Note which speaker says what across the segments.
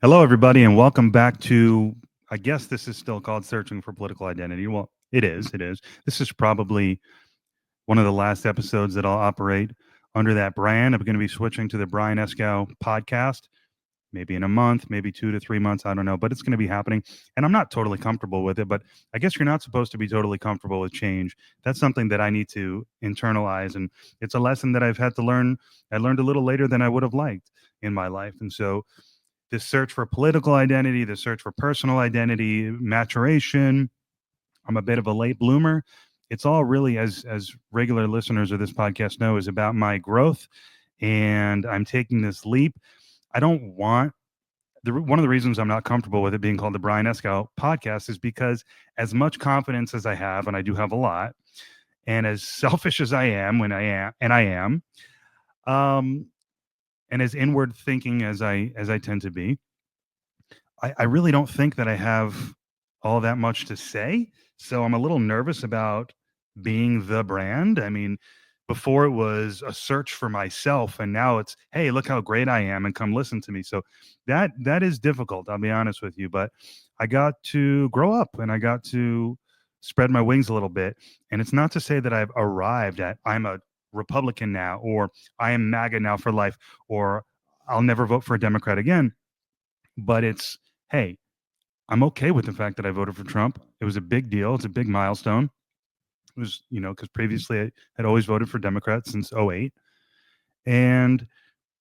Speaker 1: Hello, everybody, and welcome back to, I guess this is still called Searching for Political Identity. Well, it is. It is. This is probably one of the last episodes that I'll operate under that brand. I'm going to be switching to the Brian Escow podcast, maybe in a month, maybe 2 to 3 months. I don't know, but it's going to be happening. And I'm not totally comfortable with it, but I guess you're not supposed to be totally comfortable with change. That's something that I need to internalize. And it's a lesson that I've had to learn. I learned a little later than I would have liked in my life. And so, this search for political identity, the search for personal identity, maturation. I'm a bit of a late bloomer. It's all really, as regular listeners of this podcast know, is about my growth, and I'm taking this leap. I don't want one of the reasons I'm not comfortable with it being called the Brian Escow podcast is because as much confidence as I have, and I do have a lot, and as selfish as I am when I am, um, and as inward thinking as I tend to be, I really don't think that I have all that much to say. So I'm a little nervous about being the brand. I mean, before it was a search for myself, and now it's, hey, look how great I am, and come listen to me. So that is difficult. I'll be honest with you, but I got to grow up and I got to spread my wings a little bit. And it's not to say that I've arrived at I'm a Republican now, or I am MAGA now for life, or I'll never vote for a Democrat again. But it's, hey, I'm okay with the fact that I voted for Trump. It was a big deal. It's a big milestone. It was, because previously I had always voted for Democrats since '08. And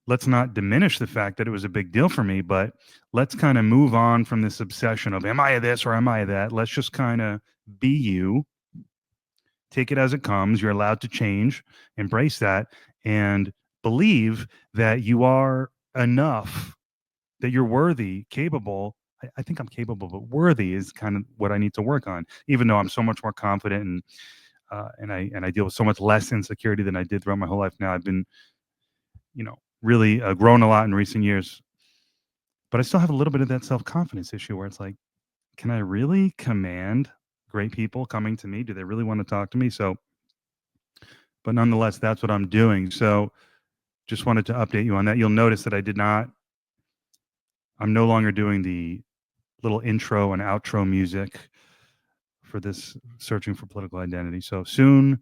Speaker 1: let's not diminish the fact that it was a big deal for me, but let's kind of move on from this obsession of am I a this or am I a that? Let's just kind of be you, take it as it comes. You're allowed to change, embrace that, and believe that you are enough, that you're worthy, capable. I think I'm capable, but worthy is kind of what I need to work on. Even though I'm so much more confident, and I deal with so much less insecurity than I did throughout my whole life. Now I've been, really grown a lot in recent years, but I still have a little bit of that self confidence issue where it's like, can I really command great people coming to me? Do they really want to talk to me? So, but nonetheless, that's what I'm doing. So, just wanted to update you on that. You'll notice that I did not. I'm no longer doing the little intro and outro music for this searching for political identity. So soon,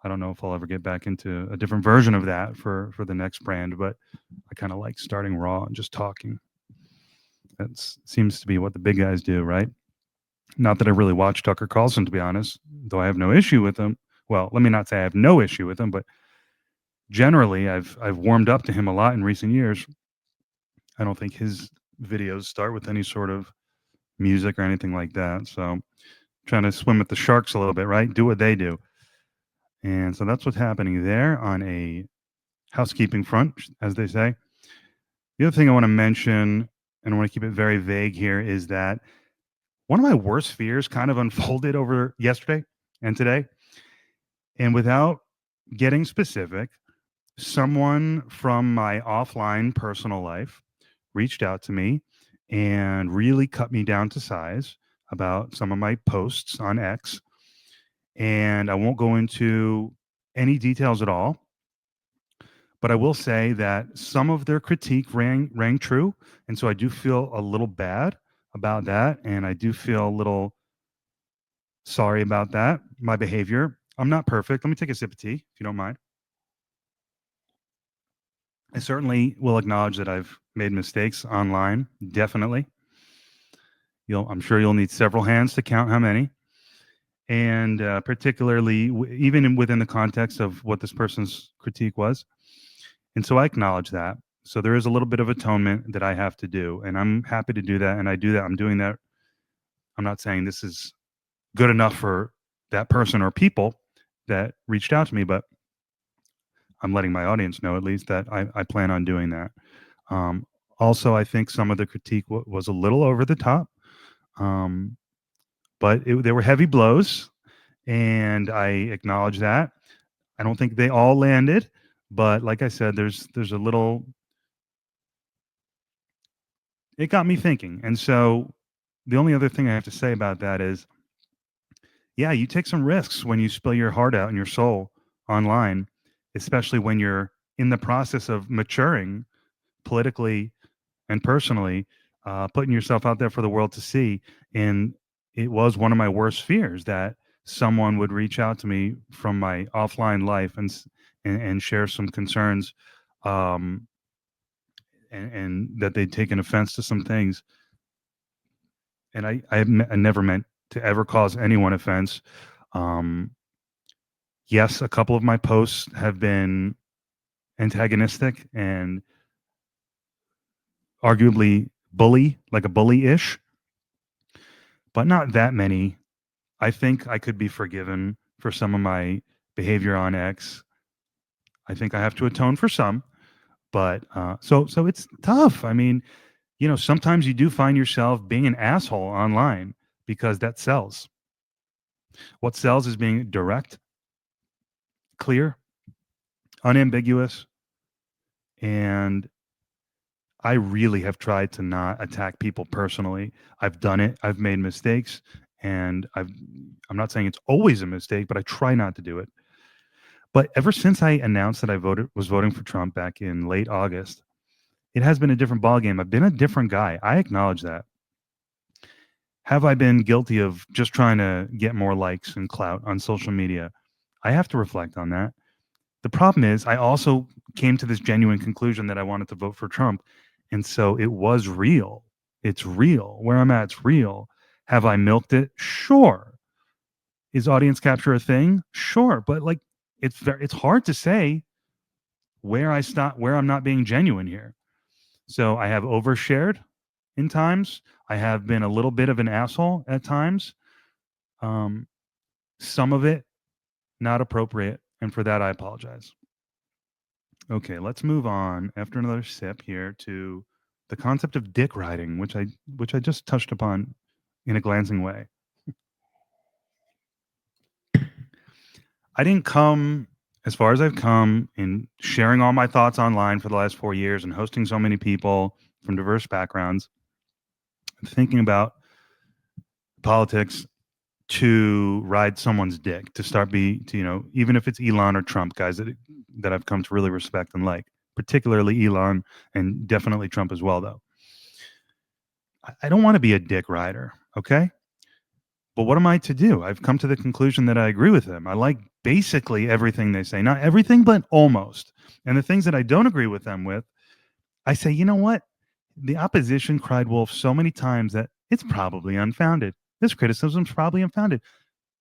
Speaker 1: I don't know if I'll ever get back into a different version of that for the next brand, but I kind of like starting raw and just talking. That seems to be what the big guys do, right? Not that I really watch Tucker Carlson, to be honest, though I have no issue with him. Well, let me not say I have no issue with him, but generally I've warmed up to him a lot in recent years. I don't think his videos start with any sort of music or anything like that. So trying to swim with the sharks a little bit, right? Do what they do. And so that's what's happening there on a housekeeping front, as they say. The other thing I want to mention, and I want to keep it very vague here, is that one of my worst fears kind of unfolded over yesterday and today. And without getting specific, someone from my offline personal life reached out to me and really cut me down to size about some of my posts on X. And I won't go into any details at all, but I will say that some of their critique rang true, and so I do feel a little bad about that, and I do feel a little sorry about that. My behavior. I'm not perfect. Let me take a sip of tea, if you don't mind. I certainly will acknowledge that I've made mistakes online. Definitely. I'm sure you'll need several hands to count how many. And particularly, even within the context of what this person's critique was. And so I acknowledge that. So there is a little bit of atonement that I have to do, and I'm happy to do that. And I do that. I'm doing that. I'm not saying this is good enough for that person or people that reached out to me, but I'm letting my audience know at least that I plan on doing that. Also, I think some of the critique was a little over the top, but they were heavy blows, and I acknowledge that. I don't think they all landed, but like I said, there's a little. It got me thinking, and so the only other thing I have to say about that is, yeah, you take some risks when you spill your heart out and your soul online, especially when you're in the process of maturing politically and personally. putting yourself out there for the world to see. And it was one of my worst fears that someone would reach out to me from my offline life and share some concerns, um, and that they'd taken offense to some things. And I never meant to ever cause anyone offense. Um, yes, a couple of my posts have been antagonistic and arguably like a bully-ish, but not that many. I think I could be forgiven for some of my behavior on X. I think I have to atone for some, but so it's tough. I mean, sometimes you do find yourself being an asshole online because that sells. What sells is being direct, clear, unambiguous, and I really have tried to not attack people personally. I've done it. I've made mistakes, and I'm not saying it's always a mistake, but I try not to do it. But ever since I announced that I was voting for Trump back in late August, it has been a different ballgame. I've been a different guy. I acknowledge that. Have I been guilty of just trying to get more likes and clout on social media? I have to reflect on that. The problem is, I also came to this genuine conclusion that I wanted to vote for Trump. And so it was real. It's real. Where I'm at, it's real. Have I milked it? Sure. Is audience capture a thing? Sure. But like, it's hard to say where I'm not being genuine here. So I have overshared in times. I have been a little bit of an asshole at times. Um, some of it not appropriate, and for that I apologize. Okay, let's move on after another sip here to the concept of dick riding, which I just touched upon in a glancing way. I didn't come as far as I've come in sharing all my thoughts online for the last 4 years and hosting so many people from diverse backgrounds, thinking about politics to ride someone's dick, to start even if it's Elon or Trump, guys that I've come to really respect and like, particularly Elon and definitely Trump as well, though. I don't want to be a dick rider, okay? But what am I to do? I've come to the conclusion that I agree with them. I like basically everything they say, not everything, but almost. And the things that I don't agree with them with, I say, you know what? The opposition cried wolf so many times that it's probably unfounded. This criticism's probably unfounded.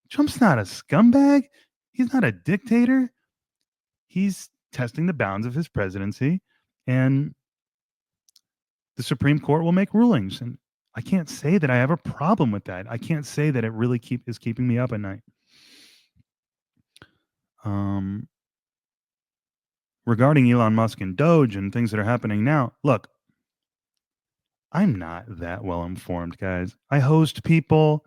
Speaker 1: Trump's not a scumbag. He's not a dictator. He's testing the bounds of his presidency, and the Supreme Court will make rulings. And I can't say that I have a problem with that. I can't say that it really is keeping me up at night. Um, Regarding Elon Musk and Doge and things that are happening now, look, I'm not that well informed, guys. I host people.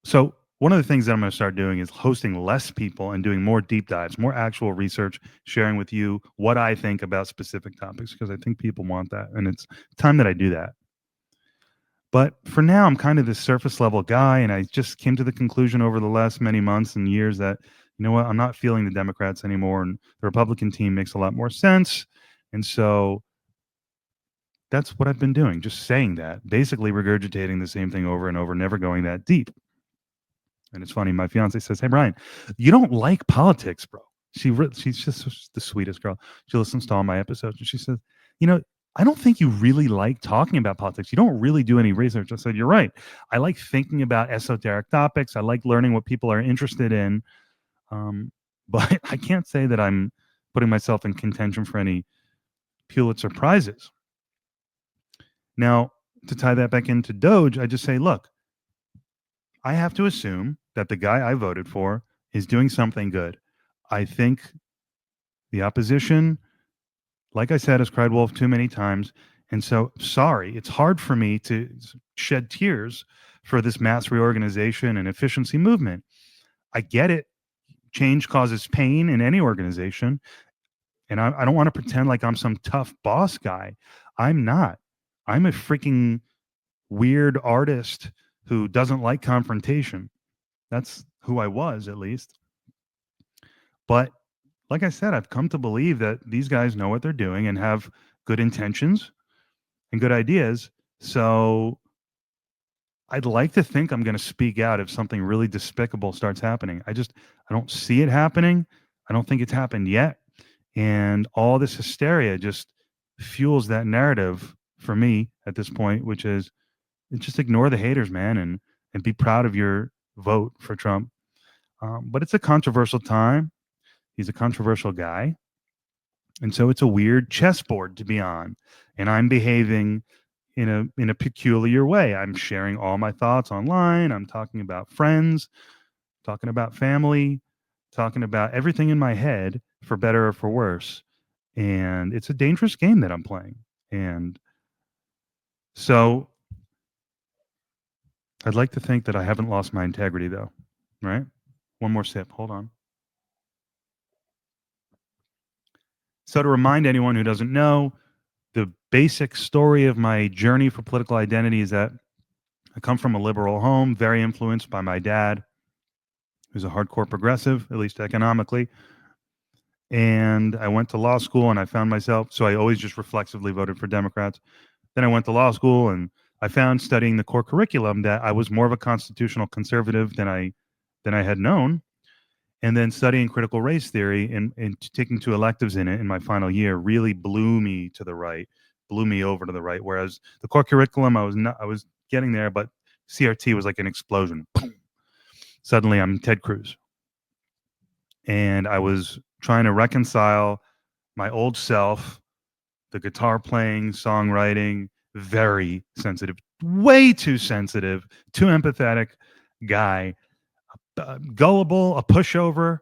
Speaker 1: So one of the things that I'm going to start doing is hosting less people and doing more deep dives, more actual research, sharing with you what I think about specific topics, because I think people want that. And it's time that I do that. But for now, I'm kind of this surface level guy. And I just came to the conclusion over the last many months and years that, you know what, I'm not feeling the Democrats anymore. And the Republican team makes a lot more sense. And so that's what I've been doing, just saying that, basically regurgitating the same thing over and over, never going that deep. And it's funny, my fiance says, "Hey, Brian, you don't like politics, bro." She's just the sweetest girl. She listens to all my episodes, and she says, "You know, I don't think you really like talking about politics. You don't really do any research." I said, "You're right. I like thinking about esoteric topics. I like learning what people are interested in, um, but I can't say that I'm putting myself in contention for any Pulitzer prizes." Now, to tie that back into Doge, I just say, look, I have to assume that the guy I voted for is doing something good. I think the opposition, like I said, has cried wolf too many times. And so, sorry, it's hard for me to shed tears for this mass reorganization and efficiency movement. I get it. Change causes pain in any organization. And I don't want to pretend like I'm some tough boss guy. I'm not. I'm a freaking weird artist who doesn't like confrontation. That's who I was, at least. But like I said, I've come to believe that these guys know what they're doing and have good intentions and good ideas. So I'd like to think I'm gonna speak out if something really despicable starts happening. I don't see it happening. I don't think it's happened yet. And all this hysteria just fuels that narrative for me at this point, which is just ignore the haters, man, and be proud of your vote for Trump. But it's a controversial time. He's a controversial guy, and so it's a weird chessboard to be on. And I'm behaving in a peculiar way. I'm sharing all my thoughts online. I'm talking about friends, talking about family, talking about everything in my head, for better or for worse. And it's a dangerous game that I'm playing. And so I'd like to think that I haven't lost my integrity, though. Right? One more sip. Hold on. So, to remind anyone who doesn't know, the basic story of my journey for political identity is that I come from a liberal home, very influenced by my dad, who's a hardcore progressive, at least economically. And I went to law school and I found myself, so I always just reflexively voted for Democrats. Then I went to law school and I found, studying the core curriculum, that I was more of a constitutional conservative than I had known. And then studying critical race theory and taking two electives in it in my final year really blew me to the right, blew me over to the right. Whereas the core curriculum, I was getting there, but CRT was like an explosion. Boom. Suddenly I'm Ted Cruz. And I was trying to reconcile my old self, the guitar playing, songwriting, very sensitive, way too sensitive, too empathetic guy, gullible, a pushover,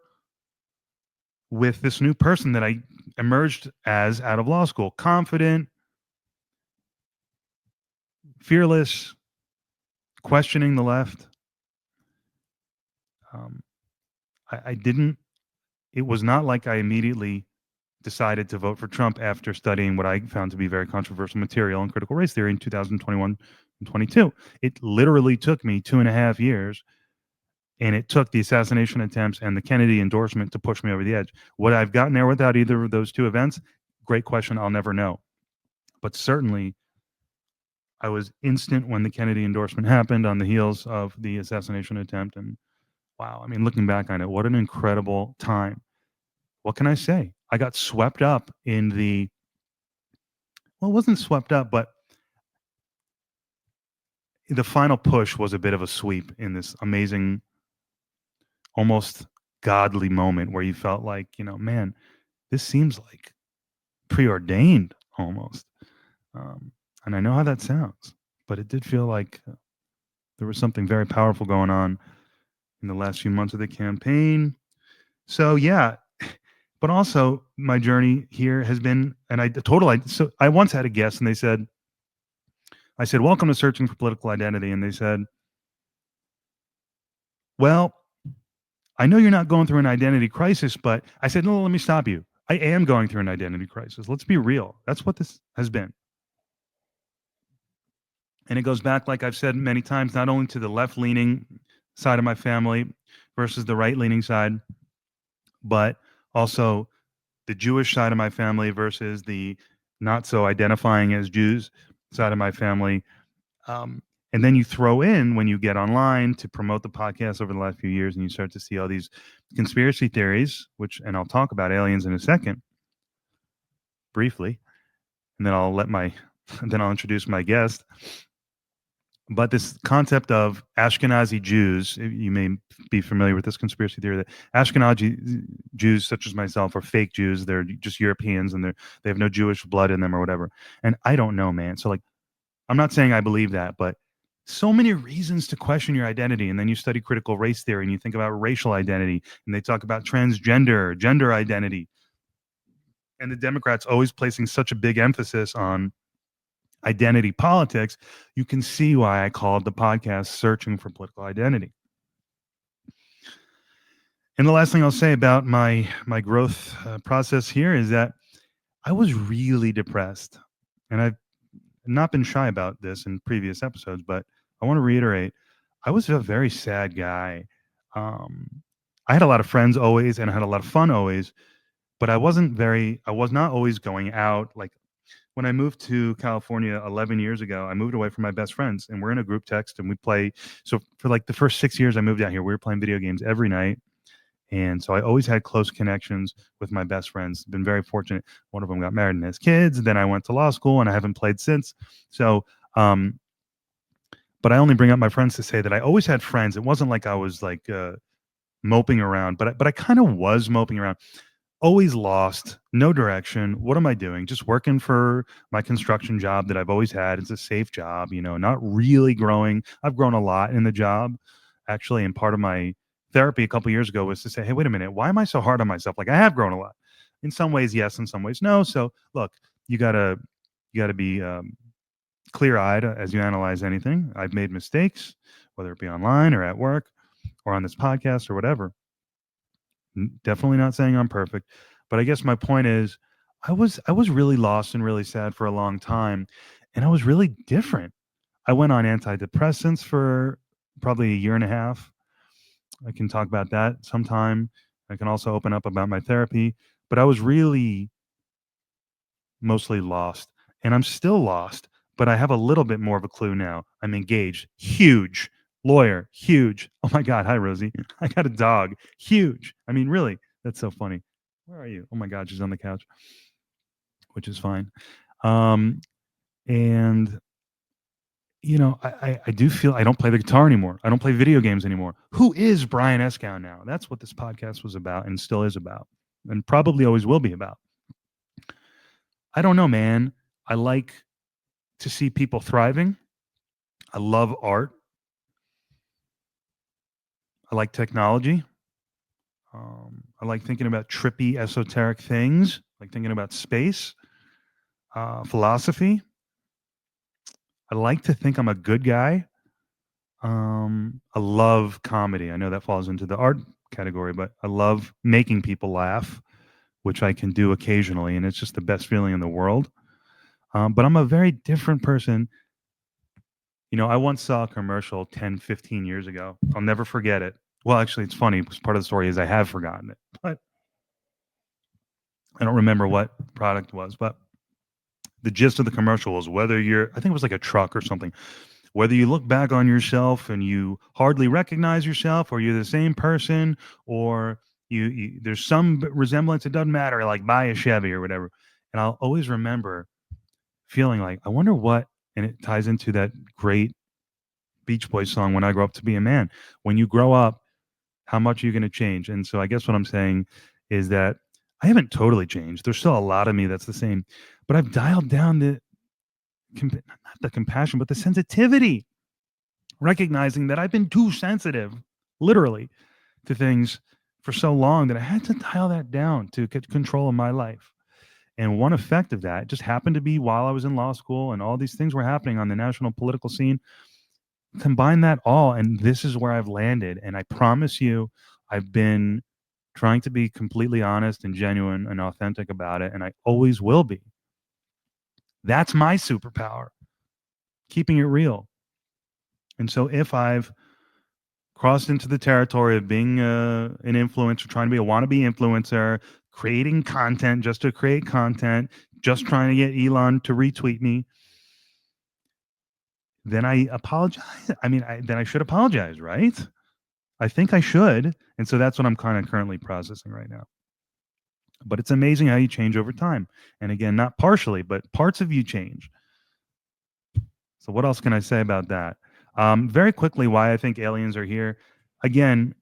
Speaker 1: with this new person that I emerged as out of law school, confident, fearless, questioning the left. Um, I didn't, it was not like I immediately decided to vote for Trump after studying what I found to be very controversial material in critical race theory in 2021 and 22. It literally took me 2.5 years, and it took the assassination attempts and the Kennedy endorsement to push me over the edge. Would I have gotten there without either of those two events? Great question. I'll never know. But certainly, I was instant when the Kennedy endorsement happened on the heels of the assassination attempt. And wow, I mean, looking back on it, what an incredible time. What can I say? I got swept up in the, well, it wasn't swept up, but the final push was a bit of a sweep in this amazing, almost godly moment where you felt like, man, this seems like preordained almost. Um, and I know how that sounds, but it did feel like there was something very powerful going on in the last few months of the campaign. So yeah, but also my journey here has been, and so I once had a guest and I said, welcome to Searching for Political Identity. And they said, well, I know you're not going through an identity crisis, but I said, no, let me stop you. I am going through an identity crisis. Let's be real. That's what this has been. And it goes back, like I've said many times, not only to the left leaning side of my family versus the right leaning side, but also the Jewish side of my family versus the not so identifying as Jews side of my family. And then you throw in, when you get online to promote the podcast over the last few years, and you start to see all these conspiracy theories, and I'll talk about aliens in a second, briefly, and then then I'll introduce my guest. But this concept of Ashkenazi Jews, you may be familiar with this conspiracy theory that Ashkenazi Jews, such as myself, are fake Jews. They're just Europeans and they have no Jewish blood in them or whatever. And I don't know, man. So, like, I'm not saying I believe that, but so many reasons to question your identity. And then you study critical race theory and you think about racial identity, and they talk about gender identity. And the Democrats always placing such a big emphasis on identity politics. You can see why I called the podcast Searching for Political Identity. And the last thing I'll say about my growth process here is that I was really depressed. And I've not been shy about this in previous episodes, but I want to reiterate, I was a very sad guy. Um, I had a lot of friends always, and I had a lot of fun always, but I was not always going out. Like, when I moved to California 11 years ago, I moved away from my best friends, and we're in a group text, and we play. So for like the first 6 years I moved out here, we were playing video games every night. And so I always had close connections with my best friends. Been very fortunate. One of them got married and has kids. Then I went to law school, and I haven't played since. So, but I only bring up my friends to say that I always had friends. It wasn't like I was like moping around, but I kind of was moping around. Always lost, no direction. What am I doing? Just working for my construction job that I've always had. It's a safe job, not really growing. I've grown a lot in the job, actually. And part of my therapy a couple years ago was to say, hey, wait a minute, why am I so hard on myself? Like I have grown a lot. In some ways, yes. In some ways, no. So look, you gotta be clear-eyed as you analyze anything. I've made mistakes, whether it be online or at work or on this podcast or whatever. Definitely not saying I'm perfect, but I guess my point is I was really lost and really sad for a long time, and I was really different. I went on antidepressants for probably a year and a half. I can talk about that sometime. I can also open up about my therapy, but I was really mostly lost, and I'm still lost, but I have a little bit more of a clue now. I'm engaged, huge lawyer, huge. Oh my God, hi Rosie. I got a dog, huge. I mean, really, that's so funny. Where are you? Oh my God, she's on the couch, which is fine. Um, and I do feel I don't play the guitar anymore. I don't play video games anymore. Who is Brian Escow now? That's what this podcast was about and still is about, and probably always will be about. I don't know, man. I like to see people thriving. I love art. I like technology. I like thinking about trippy, esoteric things, like thinking about space, philosophy. I like to think I'm a good guy. I love comedy. I know that falls into the art category, but I love making people laugh, which I can do occasionally, and it's just the best feeling in the world. But I'm a very different person. I once saw a commercial 10, 15 years ago. I'll never forget it. Well, actually, it's funny because part of the story is I have forgotten it, but I don't remember what the product was. But the gist of the commercial was whether I think it was like a truck or something, whether you look back on yourself and you hardly recognize yourself, or you're the same person, or there's some resemblance, it doesn't matter, like buy a Chevy or whatever. And I'll always remember feeling like, I wonder what, and it ties into that great Beach Boys song, When I Grow Up to Be a Man. When you grow up, how much are you going to change? And so I guess what I'm saying is that I haven't totally changed. There's still a lot of me that's the same, but I've dialed down not the compassion, but the sensitivity, recognizing that I've been too sensitive, literally, to things for so long that I had to dial that down to get control of my life. And one effect of that just happened to be while I was in law school and all these things were happening on the national political scene. Combine that all, and this is where I've landed. And I promise you, I've been trying to be completely honest and genuine and authentic about it, and I always will be. That's my superpower, keeping it real. And so if I've crossed into the territory of being an influencer, trying to be a wannabe influencer, creating content just to create content, just trying to get Elon to retweet me, then I apologize. I mean, then I should apologize, right? I think I should. And so that's what I'm kind of currently processing right now. But it's amazing how you change over time. And again, not partially, but parts of you change. So what else can I say about that? Very quickly, why I think aliens are here. Again,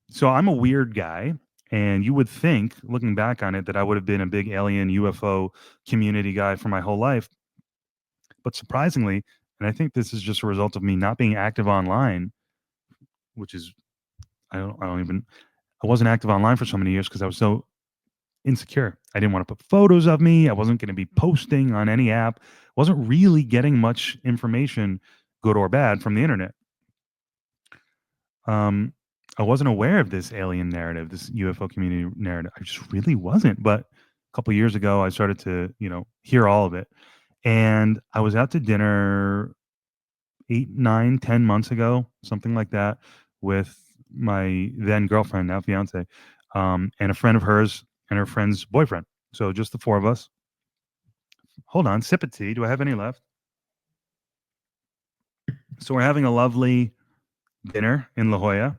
Speaker 1: so I'm a weird guy, and you would think, looking back on it, that I would have been a big alien UFO community guy for my whole life. But surprisingly, and I think this is just a result of me not being active online, which is I wasn't active online for so many years because I was so insecure. I didn't want to put photos of me. I wasn't going to be posting on any app. Wasn't really getting much information, good or bad, from the internet. Um, I wasn't aware of this alien narrative, this UFO community narrative. I just really wasn't. But a couple of years ago, I started to, hear all of it. And I was out to dinner 8, 9, 10 months ago, something like that, with my then girlfriend, now fiance, and a friend of hers and her friend's boyfriend. So just the four of us. Hold on, sip of tea. Do I have any left? So we're having a lovely dinner in La Jolla.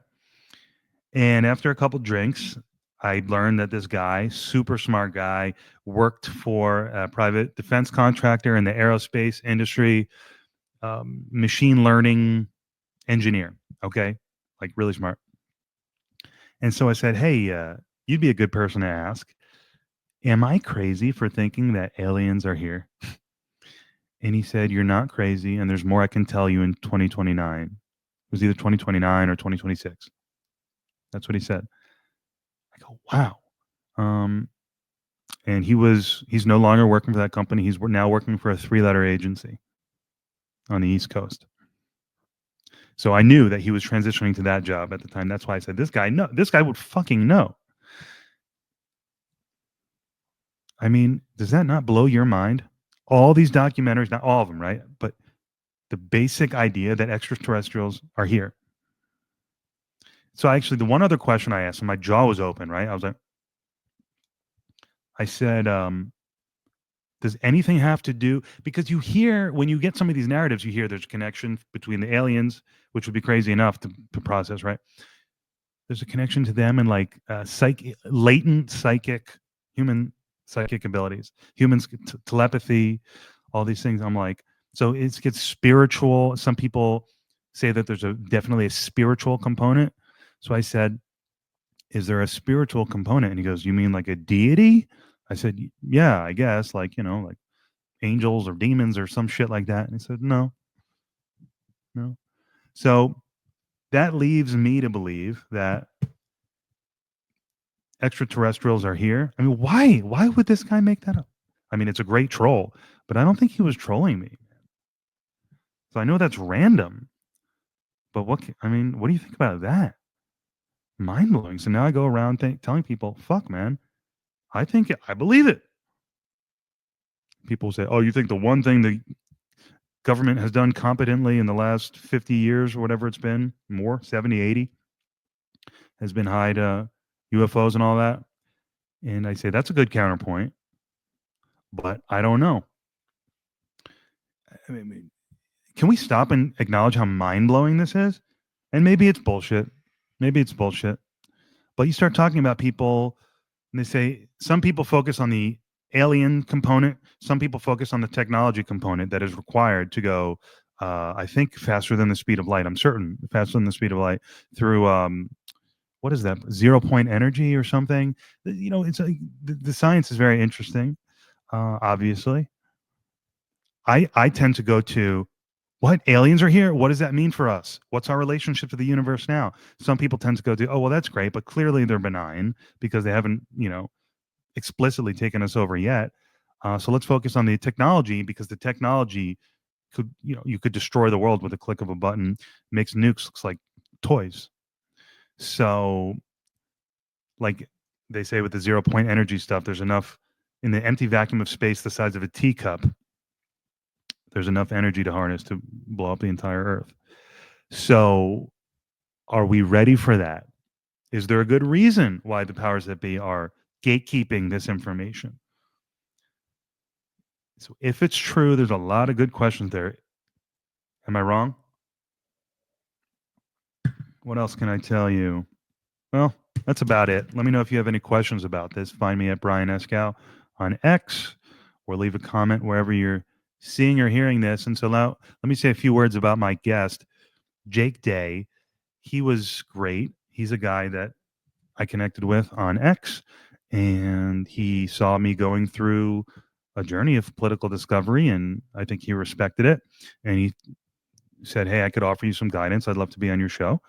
Speaker 1: And after a couple drinks, I learned that this guy, super smart guy, worked for a private defense contractor in the aerospace industry, machine learning engineer. Okay. Like really smart. And so I said, hey, you'd be a good person to ask. Am I crazy for thinking that aliens are here? And he said, you're not crazy. And there's more I can tell you in 2029. It was either 2029 or 2026. That's what he said. I go, wow. Um, and he's no longer working for that company. He's now working for a 3-letter agency on the East Coast. So I knew that he was transitioning to that job at the time. That's why I said, this guy would fucking know. I mean, does that not blow your mind? All these documentaries, not all of them, right? But the basic idea that extraterrestrials are here. So actually, the one other question I asked, and my jaw was open, right? I said, does anything have to do, because you hear, when you get some of these narratives, you hear there's a connection between the aliens, which would be crazy enough to process, right? There's a connection to them and like latent psychic, human psychic abilities, humans telepathy, all these things. I'm like, so it gets spiritual. Some people say that there's definitely a spiritual component. So I said, is there a spiritual component? And he goes, you mean like a deity? I said, yeah, I guess, like, like angels or demons or some shit like that. And he said, no, no. So that leaves me to believe that extraterrestrials are here. I mean, why would this guy make that up? I mean, it's a great troll, but I don't think he was trolling me. So I know that's random, but what do you think about that? Mind blowing. So now I go around telling people, fuck, man, I believe it. People say, oh, you think the one thing the government has done competently in the last 50 years or whatever it's been, more, 70, 80, has been hide UFOs and all that? And I say, that's a good counterpoint, but I don't know. I mean, can we stop and acknowledge how mind blowing this is? And maybe it's bullshit. Maybe it's bullshit. But you start talking about people, and they say some people focus on the alien component. Some people focus on the technology component that is required to go, I think, faster than the speed of light. I'm certain faster than the speed of light through, what is that? 0 point energy or something. It's the science is very interesting, obviously. I tend to go to, what, aliens are here? What does that mean for us? What's our relationship to the universe now? Some people tend to go to, oh, well, that's great, but clearly they're benign because they haven't, explicitly taken us over yet. So let's focus on the technology, because the technology could, you could destroy the world with a click of a button, makes nukes looks like toys. So, like they say with the 0 point energy stuff, there's enough in the empty vacuum of space the size of a teacup. There's enough energy to harness to blow up the entire Earth. So, are we ready for that? Is there a good reason why the powers that be are gatekeeping this information? So, if it's true, there's a lot of good questions there. Am I wrong? What else can I tell you? Well, that's about it. Let me know if you have any questions about this. Find me at Brian Escow on X, or leave a comment wherever you're seeing or hearing this. And so now let me say a few words about my guest, Jake Day. He was great. He's a guy that I connected with on X, and he saw me going through a journey of political discovery, and I think he respected it. And he said, hey, I could offer you some guidance. I'd love to be on your show.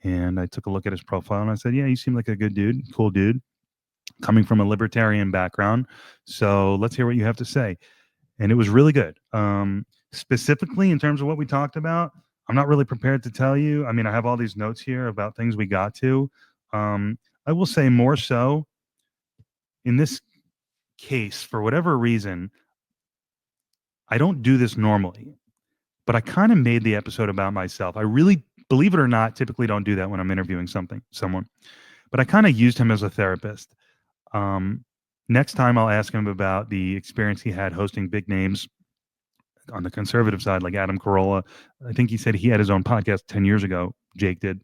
Speaker 1: And I took a look at his profile and I said, yeah, you seem like a good dude, cool dude, coming from a libertarian background. So let's hear what you have to say. And it was really good. Specifically, in terms of what we talked about, I'm not really prepared to tell you. I mean, I have all these notes here about things we got to. I will say more so in this case, for whatever reason, I don't do this normally, but I kind of made the episode about myself. I really, believe it or not, typically don't do that when I'm interviewing someone, but I kind of used him as a therapist. Um, Next time, I'll ask him about the experience he had hosting big names on the conservative side, like Adam Carolla. I think he said he had his own podcast 10 years ago. Jake did,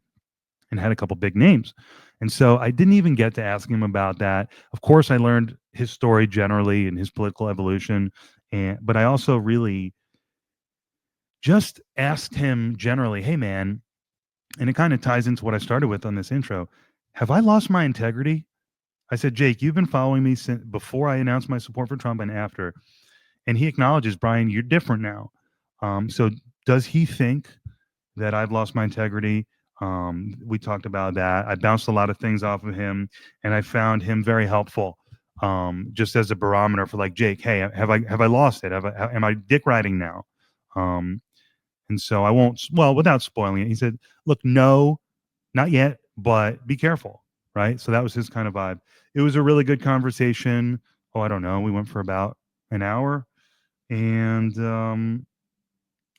Speaker 1: and had a couple big names. And so I didn't even get to ask him about that. Of course, I learned his story generally and his political evolution, but I also really just asked him generally, "Hey, man," and it kind of ties into what I started with on this intro. Have I lost my integrity? I said, Jake, you've been following me since before I announced my support for Trump and after. And he acknowledges, Brian, you're different now. So does he think that I've lost my integrity? We talked about that. I bounced a lot of things off of him, and I found him very helpful, just as a barometer for like, Jake, hey, have I lost it? Am I dick riding now? Um, and so I won't. Well, without spoiling it, he said, look, no, not yet, but be careful. Right. So that was his kind of vibe. It was a really good conversation. Oh, I don't know. We went for about an hour, and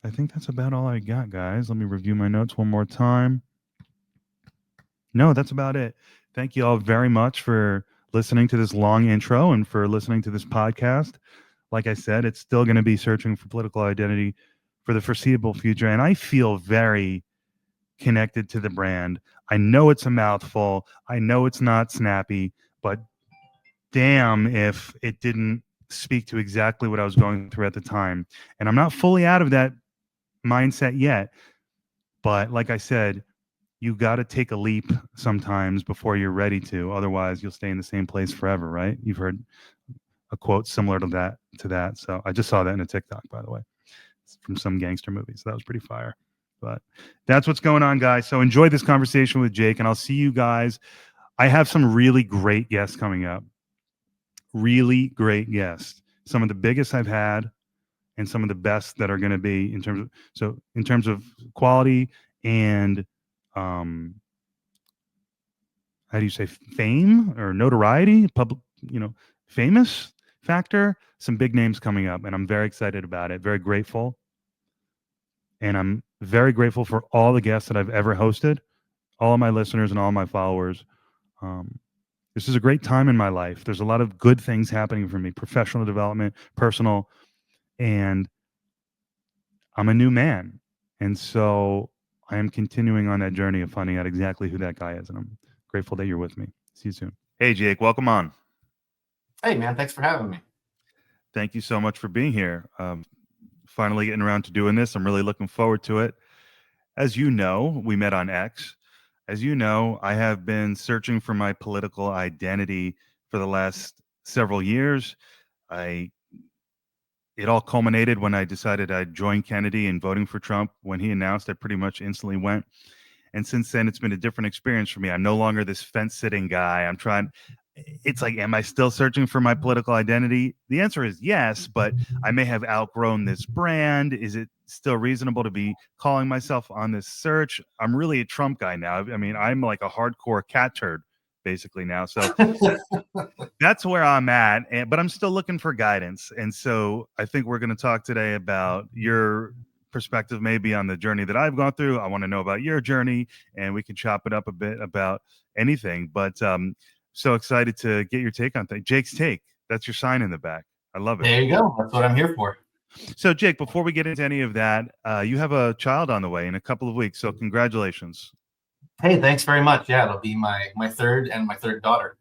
Speaker 1: I think that's about all I got, guys. Let me review my notes one more time. No, that's about it. Thank you all very much for listening to this long intro and for listening to this podcast. Like I said, it's still going to be searching for political identity for the foreseeable future. And I feel very connected to the brand. I know it's a mouthful. I know it's not snappy, but damn if it didn't speak to exactly what I was going through at the time. And I'm not fully out of that mindset yet. But like I said, you got to take a leap sometimes before you're ready to. Otherwise, you'll stay in the same place forever, right? You've heard a quote similar to that. So I just saw that in a TikTok, by the way, it's from some gangster movie. So that was pretty fire. But that's what's going on, guys. So enjoy this conversation with Jake, and I'll see you guys. I have some really great guests coming up. Really great guests. Some of the biggest I've had, and some of the best that are going to be in terms of quality and how do you say, fame or notoriety, public, famous factor, some big names coming up, and I'm very excited about it, very grateful. And I'm very grateful for all the guests that I've ever hosted, all of my listeners and all my followers. Um, this is a great time in my life. There's a lot of good things happening for me, professional development, personal, and I'm a new man. And so I am continuing on that journey of finding out exactly who that guy is. And I'm grateful that you're with me. See you soon. Hey, Jake, welcome on.
Speaker 2: Hey, man, thanks for having me.
Speaker 1: Thank you so much for being here. Finally getting around to doing this. I'm really looking forward to it. As you know, we met on X. As you know, I have been searching for my political identity for the last several years. It all culminated when I decided I'd join Kennedy in voting for Trump. When he announced, I pretty much instantly went. And since then, it's been a different experience for me. I'm no longer this fence sitting guy. It's like, am I still searching for my political identity? The answer is yes, but I may have outgrown this brand. Is it still reasonable to be calling myself on this search? I'm really a Trump guy now. I mean, I'm like a hardcore cat turd basically now. So that's where I'm at, but I'm still looking for guidance. And so I think we're going to talk today about your perspective maybe on the journey that I've gone through. I want to know about your journey, and we can chop it up a bit about anything. But so excited to get your take on things. Jake's take. That's your sign in the back. I love it.
Speaker 2: There you go. That's what I'm here for.
Speaker 1: So, Jake, before we get into any of that, you have a child on the way in a couple of weeks. So congratulations.
Speaker 2: Hey, thanks very much. Yeah, it'll be my third daughter.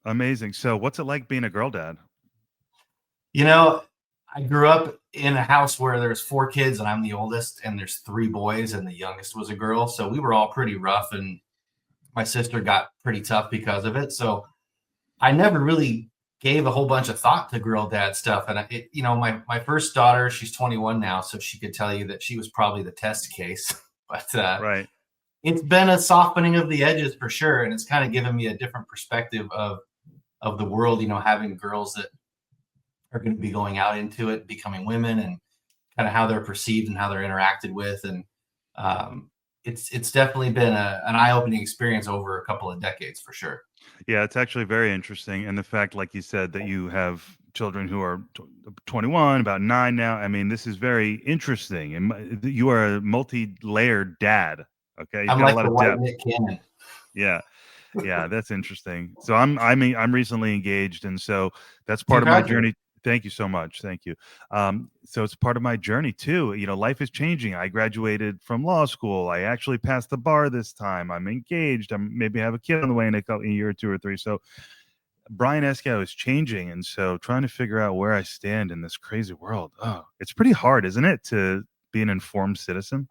Speaker 1: Amazing. So what's it like being a girl dad?
Speaker 2: I grew up in a house where there's 4 kids and I'm the oldest, and there's 3 boys and the youngest was a girl. So we were all pretty rough, and my sister got pretty tough because of it. So I never really gave a whole bunch of thought to girl dad stuff. And my first daughter, she's 21 now, so she could tell you that she was probably the test case. But
Speaker 1: right.
Speaker 2: It's been a softening of the edges for sure, and it's kind of given me a different perspective of the world. Having girls that are going to be going out into it, becoming women, and kind of how they're perceived and how they're interacted with. And it's definitely been an eye-opening experience over a couple of decades for sure.
Speaker 1: Yeah, it's actually very interesting. And the fact, like you said, that you have children who are 21, about 9 now. I mean, this is very interesting. And you are a multi-layered dad. Okay. You've
Speaker 2: I'm
Speaker 1: got
Speaker 2: like
Speaker 1: a lot
Speaker 2: the
Speaker 1: of
Speaker 2: white
Speaker 1: depth.
Speaker 2: Nick Cannon.
Speaker 1: Yeah. Yeah, that's interesting. So I'm recently engaged, and so that's part of my
Speaker 2: Congratulations.
Speaker 1: journey. Thank you so much. Thank you. So it's part of my journey too. You know, life is changing. I graduated from law school. I actually passed the bar this time. I'm engaged. I'm maybe have a kid on the way in a year or two or three. So Brian Escow is changing, and so trying to figure out where I stand in this crazy world. Oh, it's pretty hard, isn't it, to be an informed citizen?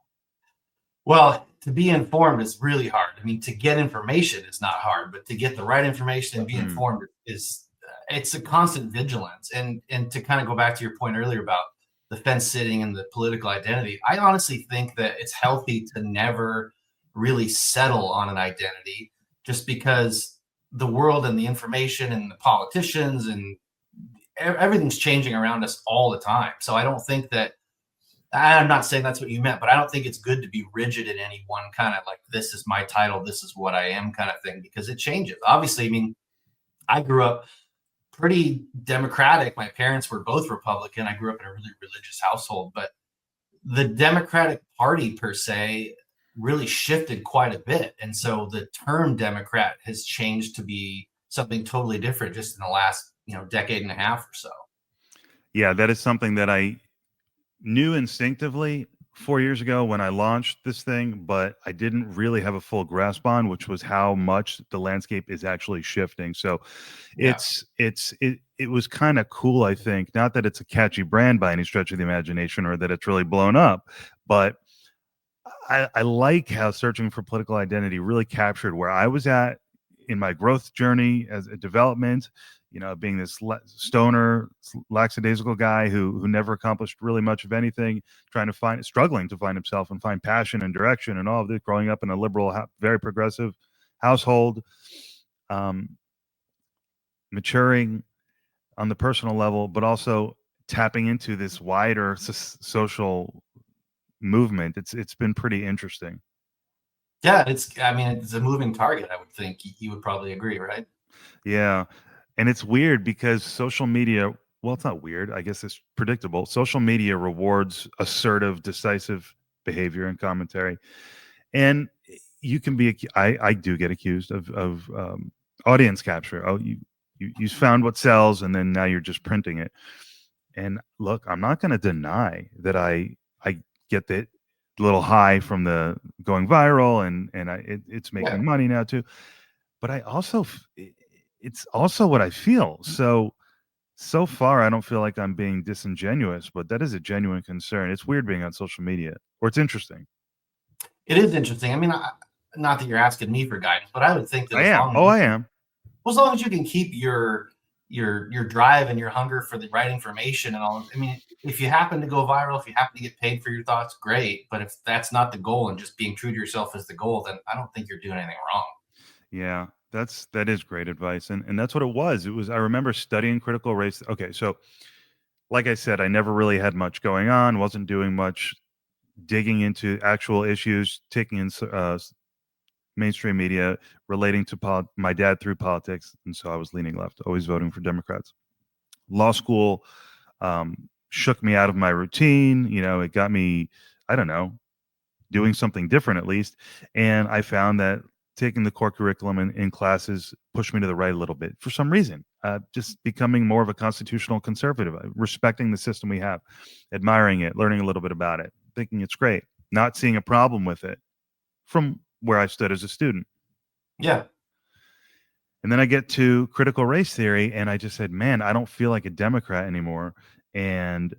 Speaker 2: Well, to be informed is really hard. I mean, to get information is not hard, but to get the right information and be
Speaker 1: Mm,
Speaker 2: informed is it's a constant vigilance. And to kind of go back to your point earlier about the fence sitting and the political identity, I honestly think that it's healthy to never really settle on an identity, just because the world and the information and the politicians and everything's changing around us all the time. So I don't think that, I'm not saying that's what you meant, but I don't think it's good to be rigid in any one kind of like, this is my title, this is what I am kind of thing, because it changes. Obviously, I mean, I grew up pretty democratic. My parents were both Republican. I grew up in a really religious household, but the Democratic Party per se really shifted quite a bit. And so the term Democrat has changed to be something totally different just in the last, decade and a half or so.
Speaker 1: yeah, that is something that I knew instinctively 4 years ago when I launched this thing, but I didn't really have a full grasp on, which was how much the landscape is actually shifting. So
Speaker 2: Yeah.
Speaker 1: it was kind of cool, I think. Not that it's a catchy brand by any stretch of the imagination or that it's really blown up, but I like how searching for political identity really captured where I was at in my growth journey as a development. You know, being this stoner, lackadaisical guy who never accomplished really much of anything, struggling to find himself and find passion and direction and all of this. Growing up in a liberal, very progressive household, um, maturing on the personal level, but also tapping into this wider social movement. It's been pretty interesting.
Speaker 2: Yeah, I mean, it's a moving target, I would think. You would probably agree, right?
Speaker 1: Yeah. And it's weird because social media, well, it's not weird. I guess it's predictable. Social media rewards assertive, decisive behavior and commentary. And you can be, I do get accused of audience capture. Oh, you found what sells and then now you're just printing it. And look, I'm not going to deny that I get the little high from the going viral and it's
Speaker 2: Yeah.
Speaker 1: making money now too. But I also it's also what I feel. So far I don't feel like I'm being disingenuous, but that is a genuine concern. It's weird being on social media, or it's interesting.
Speaker 2: It is interesting. I mean, not that you're asking me for guidance, but I would think that
Speaker 1: I am. Oh, I am.
Speaker 2: as long as you can keep your drive and your hunger for the right information and all. I mean, if you happen to go viral, if you happen to get paid for your thoughts, great. But if that's not the goal and just being true to yourself is the goal, then I don't think you're doing anything wrong.
Speaker 1: Yeah, that is great advice. And that's what it was. It was I remember studying critical race. Okay, so like I said, I never really had much going on, wasn't doing much digging into actual issues, taking in mainstream media relating to my dad through politics, and so I was leaning left, always voting for Democrats. Law school shook me out of my routine. You know, it got me, I don't know, doing something different at least. And I found that taking the core curriculum in classes pushed me to the right a little bit for some reason. Just becoming more of a constitutional conservative, respecting the system we have, admiring it, learning a little bit about it, thinking it's great, not seeing a problem with it from where I stood as a student.
Speaker 2: Yeah.
Speaker 1: And then I get to critical race theory, and I just said, "Man, I don't feel like a Democrat anymore." And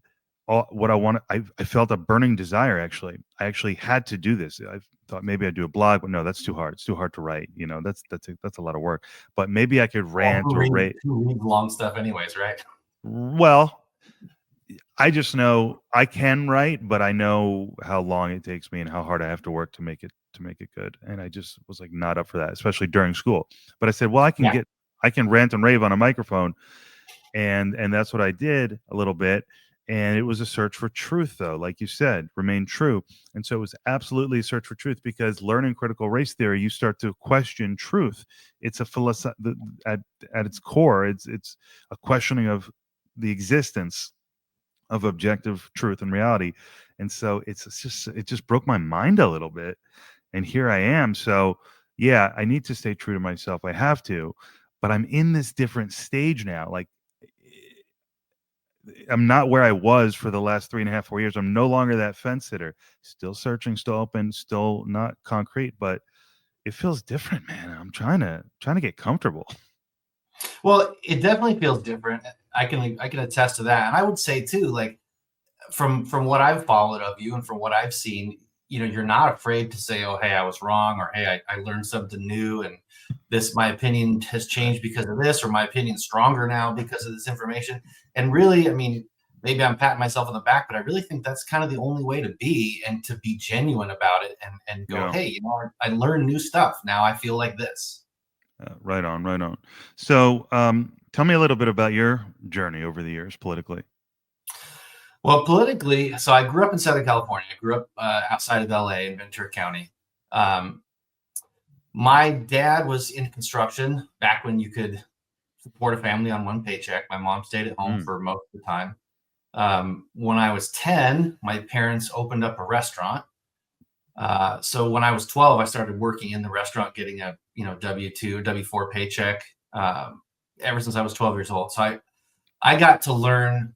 Speaker 1: what I felt a burning desire. Actually, I actually had to do this. I thought maybe I'd do a blog, but no, that's too hard. It's too hard to write. You know, that's a lot of work. But maybe I could
Speaker 2: Well,
Speaker 1: rant or rate.
Speaker 2: who reads long stuff anyways, right?
Speaker 1: Well, I just know I can write, but I know how long it takes me and how hard I have to work to make it good. And I just was like not up for that, especially during school. But I said, well,
Speaker 2: Yeah.
Speaker 1: I can rant and rave on a microphone, and that's what I did a little bit. And it was a search for truth, though, like you said, remain true. And so it was absolutely a search for truth because learning critical race theory, you start to question truth. It's a philosophy at its core. It's a questioning of the existence of objective truth and reality. And so it just broke my mind a little bit. And here I am. So yeah, I need to stay true to myself. I have to, but I'm in this different stage now. Like, I'm not where I was for the last 3.5, 4 years. I'm no longer that fence sitter. Still searching, still open, still not concrete, but it feels different, man. I'm trying to get comfortable.
Speaker 2: Well, it definitely feels different. I can attest to that. And I would say too, like from what I've followed of you and from what I've seen, you're not afraid to say, "Oh, hey, I was wrong," or "Hey, I learned something new, and this my opinion has
Speaker 1: Right.
Speaker 2: changed because of this, or my opinion's stronger now because of this information." And really, I mean, maybe I'm patting myself on the back, but I really think that's kind of the only way to be and to be genuine about it and go,
Speaker 1: Yeah.
Speaker 2: "Hey, I learned new stuff. Now I feel like this."
Speaker 1: Right on, right on. So, tell me a little bit about your journey over the years politically.
Speaker 2: Well, politically, so I grew up in Southern California. I grew up outside of LA in Ventura County. Um, My dad was in construction back when you could support a family on one paycheck. My mom stayed at home
Speaker 1: Mm,
Speaker 2: for most of the time. When I was 10, my parents opened up a restaurant. So when I was 12, I started working in the restaurant, getting a W-2, W-4 paycheck. Ever since I was 12 years old, so I got to learn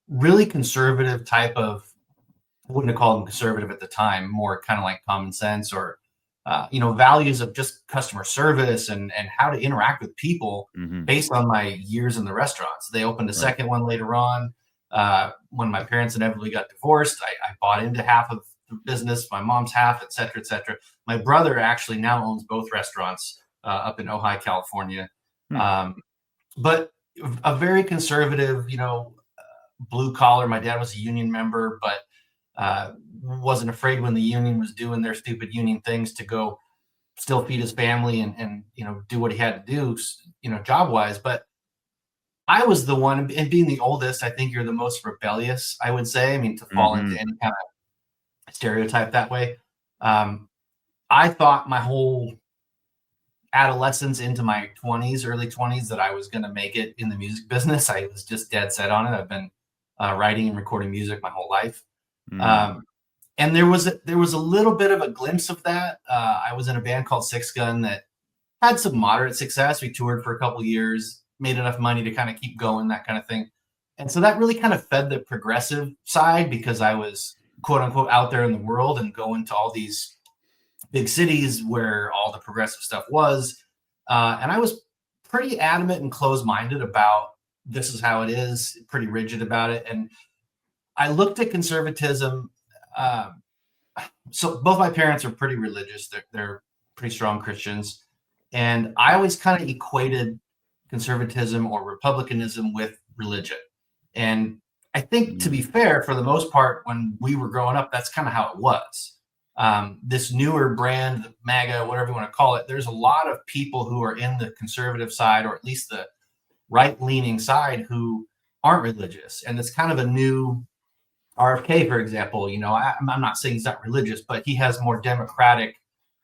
Speaker 2: really conservative type of, I wouldn't have called them conservative at the time, more kind of like common sense or values of just customer service and how to interact with people
Speaker 1: mhm,
Speaker 2: based on my years in the restaurants. They opened a
Speaker 1: right.
Speaker 2: second one later on. When my parents inevitably got divorced, I bought into half of the business, my mom's half, et cetera, et cetera. My brother actually now owns both restaurants up in Ojai, California.
Speaker 1: Hmm,
Speaker 2: Um, but a very conservative, blue collar. My dad was a union member, but wasn't afraid when the union was doing their stupid union things to go still feed his family and do what he had to do, job wise. But I was the one, and being the oldest, I think you're the most rebellious. I would say. I mean, to fall into
Speaker 1: mhm,
Speaker 2: any kind of stereotype that way. Um, I thought my whole adolescence into my 20s, early 20s, that I was going to make it in the music business. I was just dead set on it. I've been writing and recording music my whole life.
Speaker 1: mm,
Speaker 2: Um, and there was a little bit of a glimpse of that. I was in a band called Six Gun that had some moderate success. We toured for a couple years, made enough money to kind of keep going, that kind of thing. And so that really kind of fed the progressive side because I was quote unquote out there in the world and going to all these big cities where all the progressive stuff was. And I was pretty adamant and closed minded about this is how it is, pretty rigid about it. And I looked at conservatism. Um, so both my parents are pretty religious. They're pretty strong Christians, and I always kind of equated conservatism or republicanism with religion. And I think, to be
Speaker 1: mm,
Speaker 2: fair, for the most part, when we were growing up, that's kind of how it was. This newer brand, the MAGA, whatever you want to call it, there's a lot of people who are in the conservative side, or at least the right-leaning side, who aren't religious, and it's kind of a new RFK, for example. I'm not saying he's not religious, but he has more democratic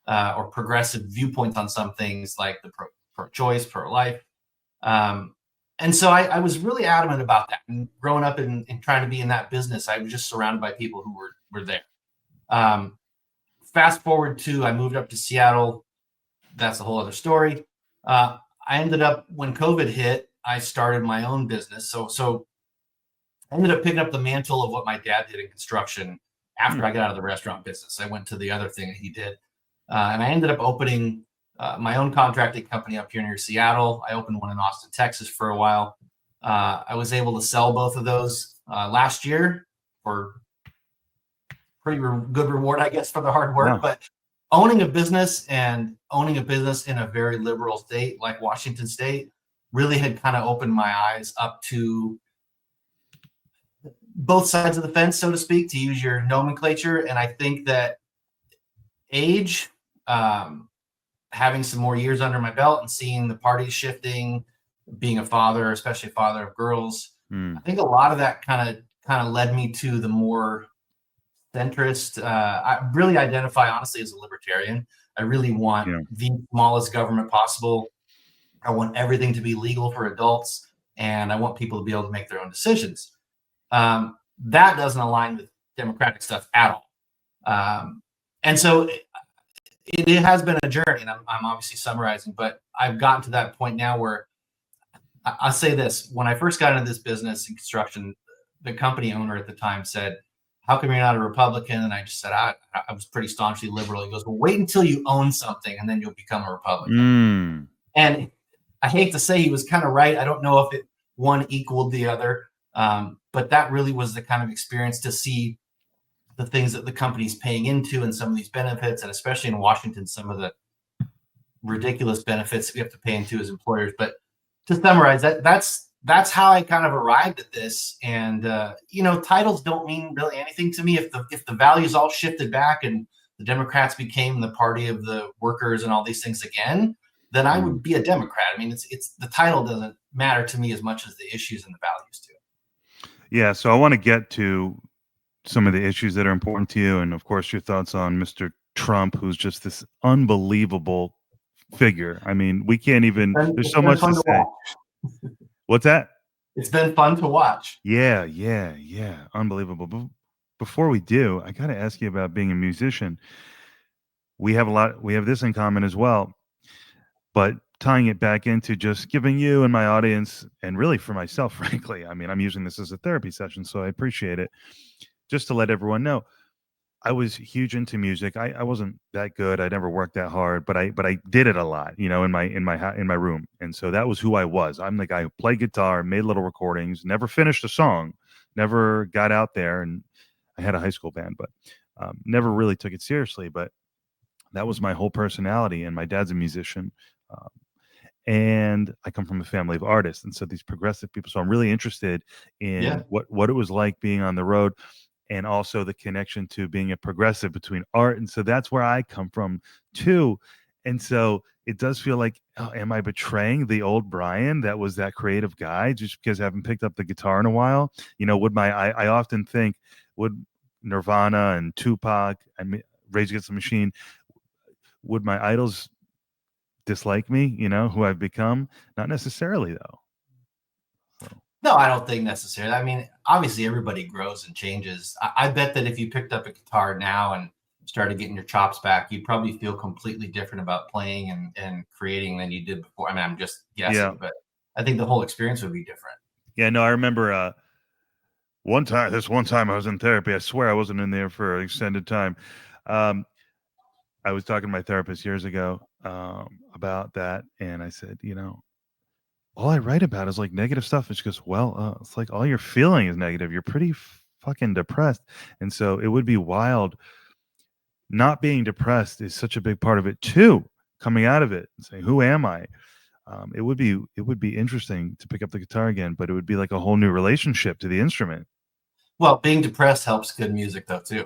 Speaker 2: or progressive viewpoints on some things like the pro-choice, pro-life. Um, and so I was really adamant about that. And growing up and trying to be in that business, I was just surrounded by people who were there. Um, Fast forward to, I moved up to Seattle. That's a whole other story. I ended up, when COVID hit, I started my own business. So I ended up picking up the mantle of what my dad did in construction
Speaker 1: hmm,
Speaker 2: after I got out of the restaurant business. I went to the other thing that he did. And I ended up opening my own contracting company up here near Seattle. I opened one in Austin, Texas for a while. I was able to sell both of those last year for pretty good reward, I guess, for the hard work.
Speaker 1: wow.
Speaker 2: But owning a business and owning a business in a very liberal state like Washington State really had kind of opened my eyes up to both sides of the fence, so to speak, to use your nomenclature. And I think that age, um, having some more years under my belt and seeing the parties shifting, being a father, especially a father of girls, I
Speaker 1: Mm,
Speaker 2: think a lot of that kind of led me to the more centrist. I really identify honestly as a libertarian. I really want
Speaker 1: yeah.
Speaker 2: the smallest government possible. I want everything to be legal for adults, and I want people to be able to make their own decisions. That doesn't align with democratic stuff at all. Um, and so it has been a journey, and I'm obviously summarizing, but I've gotten to that point now where I'll say this: when I first got into this business in construction, the company owner at the time said, "How come you're not a Republican?" And I just said, I was pretty staunchly liberal. He goes, "Well, wait until you own something, and then you'll become a Republican."
Speaker 1: Mm.
Speaker 2: And I hate to say he was kind of right. I don't know if one equaled the other, but that really was the kind of experience to see the things that the company's paying into and some of these benefits, and especially in Washington, some of the ridiculous benefits we have to pay into as employers. But to summarize, that's how I kind of arrived at this. And titles don't mean really anything to me. If the values all shifted back and the Democrats became the party of the workers and all these things again, then I would be a Democrat. I mean, it's the title doesn't matter to me as much as the issues and the values do.
Speaker 1: Yeah, so I want to get to some of the issues that are important to you, and of course, your thoughts on Mr. Trump, who's just this unbelievable figure. I mean, we can't even. There's
Speaker 2: It's
Speaker 1: so
Speaker 2: been
Speaker 1: much to
Speaker 2: fun to
Speaker 1: say.
Speaker 2: watch.
Speaker 1: What's that?
Speaker 2: It's been fun to watch.
Speaker 1: Yeah, unbelievable. Before we do, I got to ask you about being a musician. We have this in common as well, but tying it back into just giving you and my audience, and really for myself, frankly, I mean, I'm using this as a therapy session, so I appreciate it. Just to let everyone know, I was huge into music. I wasn't that good. I never worked that hard, but I did it a lot, in my room. And so that was who I was. I'm the guy who played guitar, made little recordings, never finished a song, never got out there. And I had a high school band, but never really took it seriously. But that was my whole personality. And my dad's a musician. Um, and I come from a family of artists, and so these progressive people. So I'm really interested
Speaker 2: Yeah.
Speaker 1: in what it was like being on the road, and also the connection to being a progressive between art. And so that's where I come from too. And so it does feel like, oh, am I betraying the old Brian that was that creative guy just because I haven't picked up the guitar in a while? I often think, would Nirvana and Tupac, Rage Against the Machine, would my idols dislike me, who I've become? Not necessarily, though. So.
Speaker 2: No, I don't think necessarily. I mean, obviously everybody grows and changes. I bet that if you picked up a guitar now and started getting your chops back, you'd probably feel completely different about playing and creating than you did before. I mean, I'm just guessing,
Speaker 1: Yeah.
Speaker 2: but I think the whole experience would be different.
Speaker 1: Yeah, no, I remember one time I was in therapy. I swear I wasn't in there for an extended time. Um, I was talking to my therapist years ago about that, and I said, all I write about is like negative stuff. It's just, it's like all you're feeling is negative. You're pretty fucking depressed, and so it would be wild. Not being depressed is such a big part of it too. Coming out of it and saying, "Who am I?" It would be interesting to pick up the guitar again, but it would be like a whole new relationship to the instrument.
Speaker 2: Well, being depressed helps good music though too.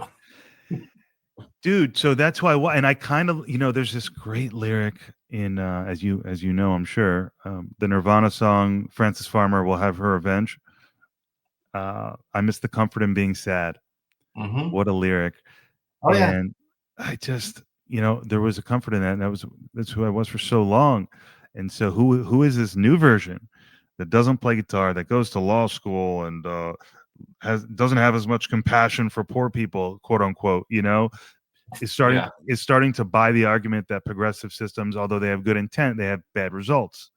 Speaker 1: Dude, so that's why and I kind of, there's this great lyric in as you know, I'm sure, the Nirvana song Frances Farmer Will Have Her Revenge. I miss the comfort in being sad.
Speaker 2: Mm-hmm.
Speaker 1: What a lyric.
Speaker 2: Oh yeah.
Speaker 1: And I just, there was a comfort in that, and that's who I was for so long. And so who is this new version that doesn't play guitar, that goes to law school and doesn't have as much compassion for poor people, quote unquote, is starting to buy the argument that progressive systems, although they have good intent, they have bad results.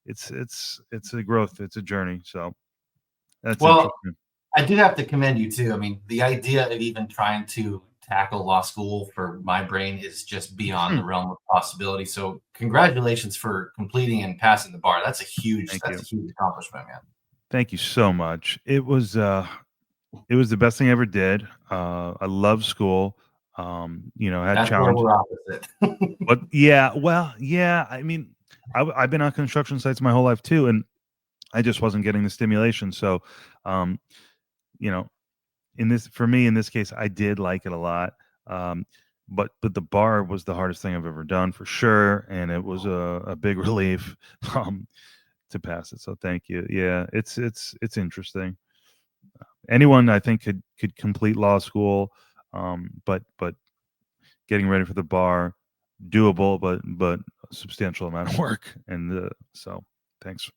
Speaker 1: It's a growth, it's a journey. So that's interesting.
Speaker 2: I do have to commend you too. I mean, the idea of even trying to tackle law school for my brain is just beyond the realm of possibility. So congratulations for completing and passing the bar. That's a huge accomplishment, man.
Speaker 1: Thank you so much. It was the best thing I ever did. I love school. Had
Speaker 2: That's where
Speaker 1: challenges.
Speaker 2: we're opposite.
Speaker 1: But yeah. I mean, I've been on construction sites my whole life too, and I just wasn't getting the stimulation. So, um, in this case, I did like it a lot. But the bar was the hardest thing I've ever done for sure, and it was a big relief to pass it. So thank you. Yeah, it's interesting. Anyone I think could complete law school, but getting ready for the bar, doable, but a substantial amount of work. And so thanks.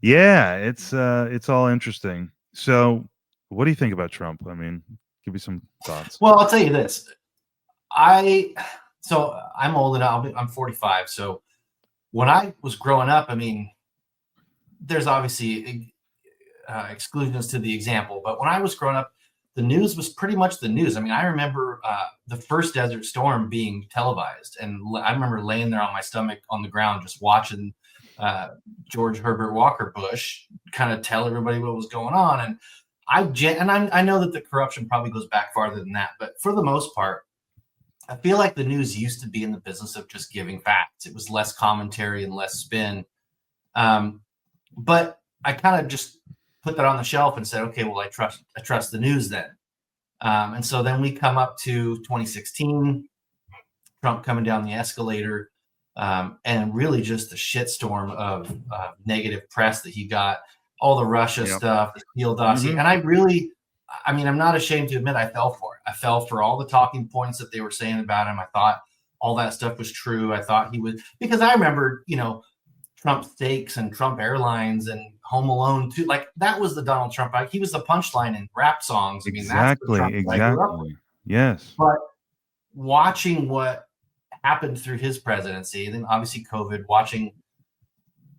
Speaker 1: Yeah, it's all interesting. So what do you think about Trump? I mean, give me some thoughts.
Speaker 2: Well, I'll tell you this. So I'm old enough. I'm 45. So when I was growing up, I mean, there's obviously exclusions to the example, but when I was growing up, the news was pretty much the news. I mean, I remember the first Desert Storm being televised, and I remember laying there on my stomach on the ground just watching uh, George Herbert Walker Bush kind of tell everybody what was going on. And I know that the corruption probably goes back farther than that, but for the most part, I feel like the news used to be in the business of just giving facts. It was less commentary and less spin. Um, but I kind of just put that on the shelf and said, okay, well, I trust the news then. And so then we come up to 2016, Trump coming down the escalator, and really just the shitstorm of negative press that he got, all the Russia stuff, the Steele dossier. And I mean, I'm not ashamed to admit I fell for it. I fell for all the talking points that they were saying about him. I thought all that stuff was true. I thought he would, because I remember, Trump Steaks and Trump Airlines and Home Alone too. Like that was the Donald Trump. He was the punchline in rap songs. I mean, that's the Trump I grew up with.
Speaker 1: Yes.
Speaker 2: But watching what happened through his presidency, and then obviously COVID, watching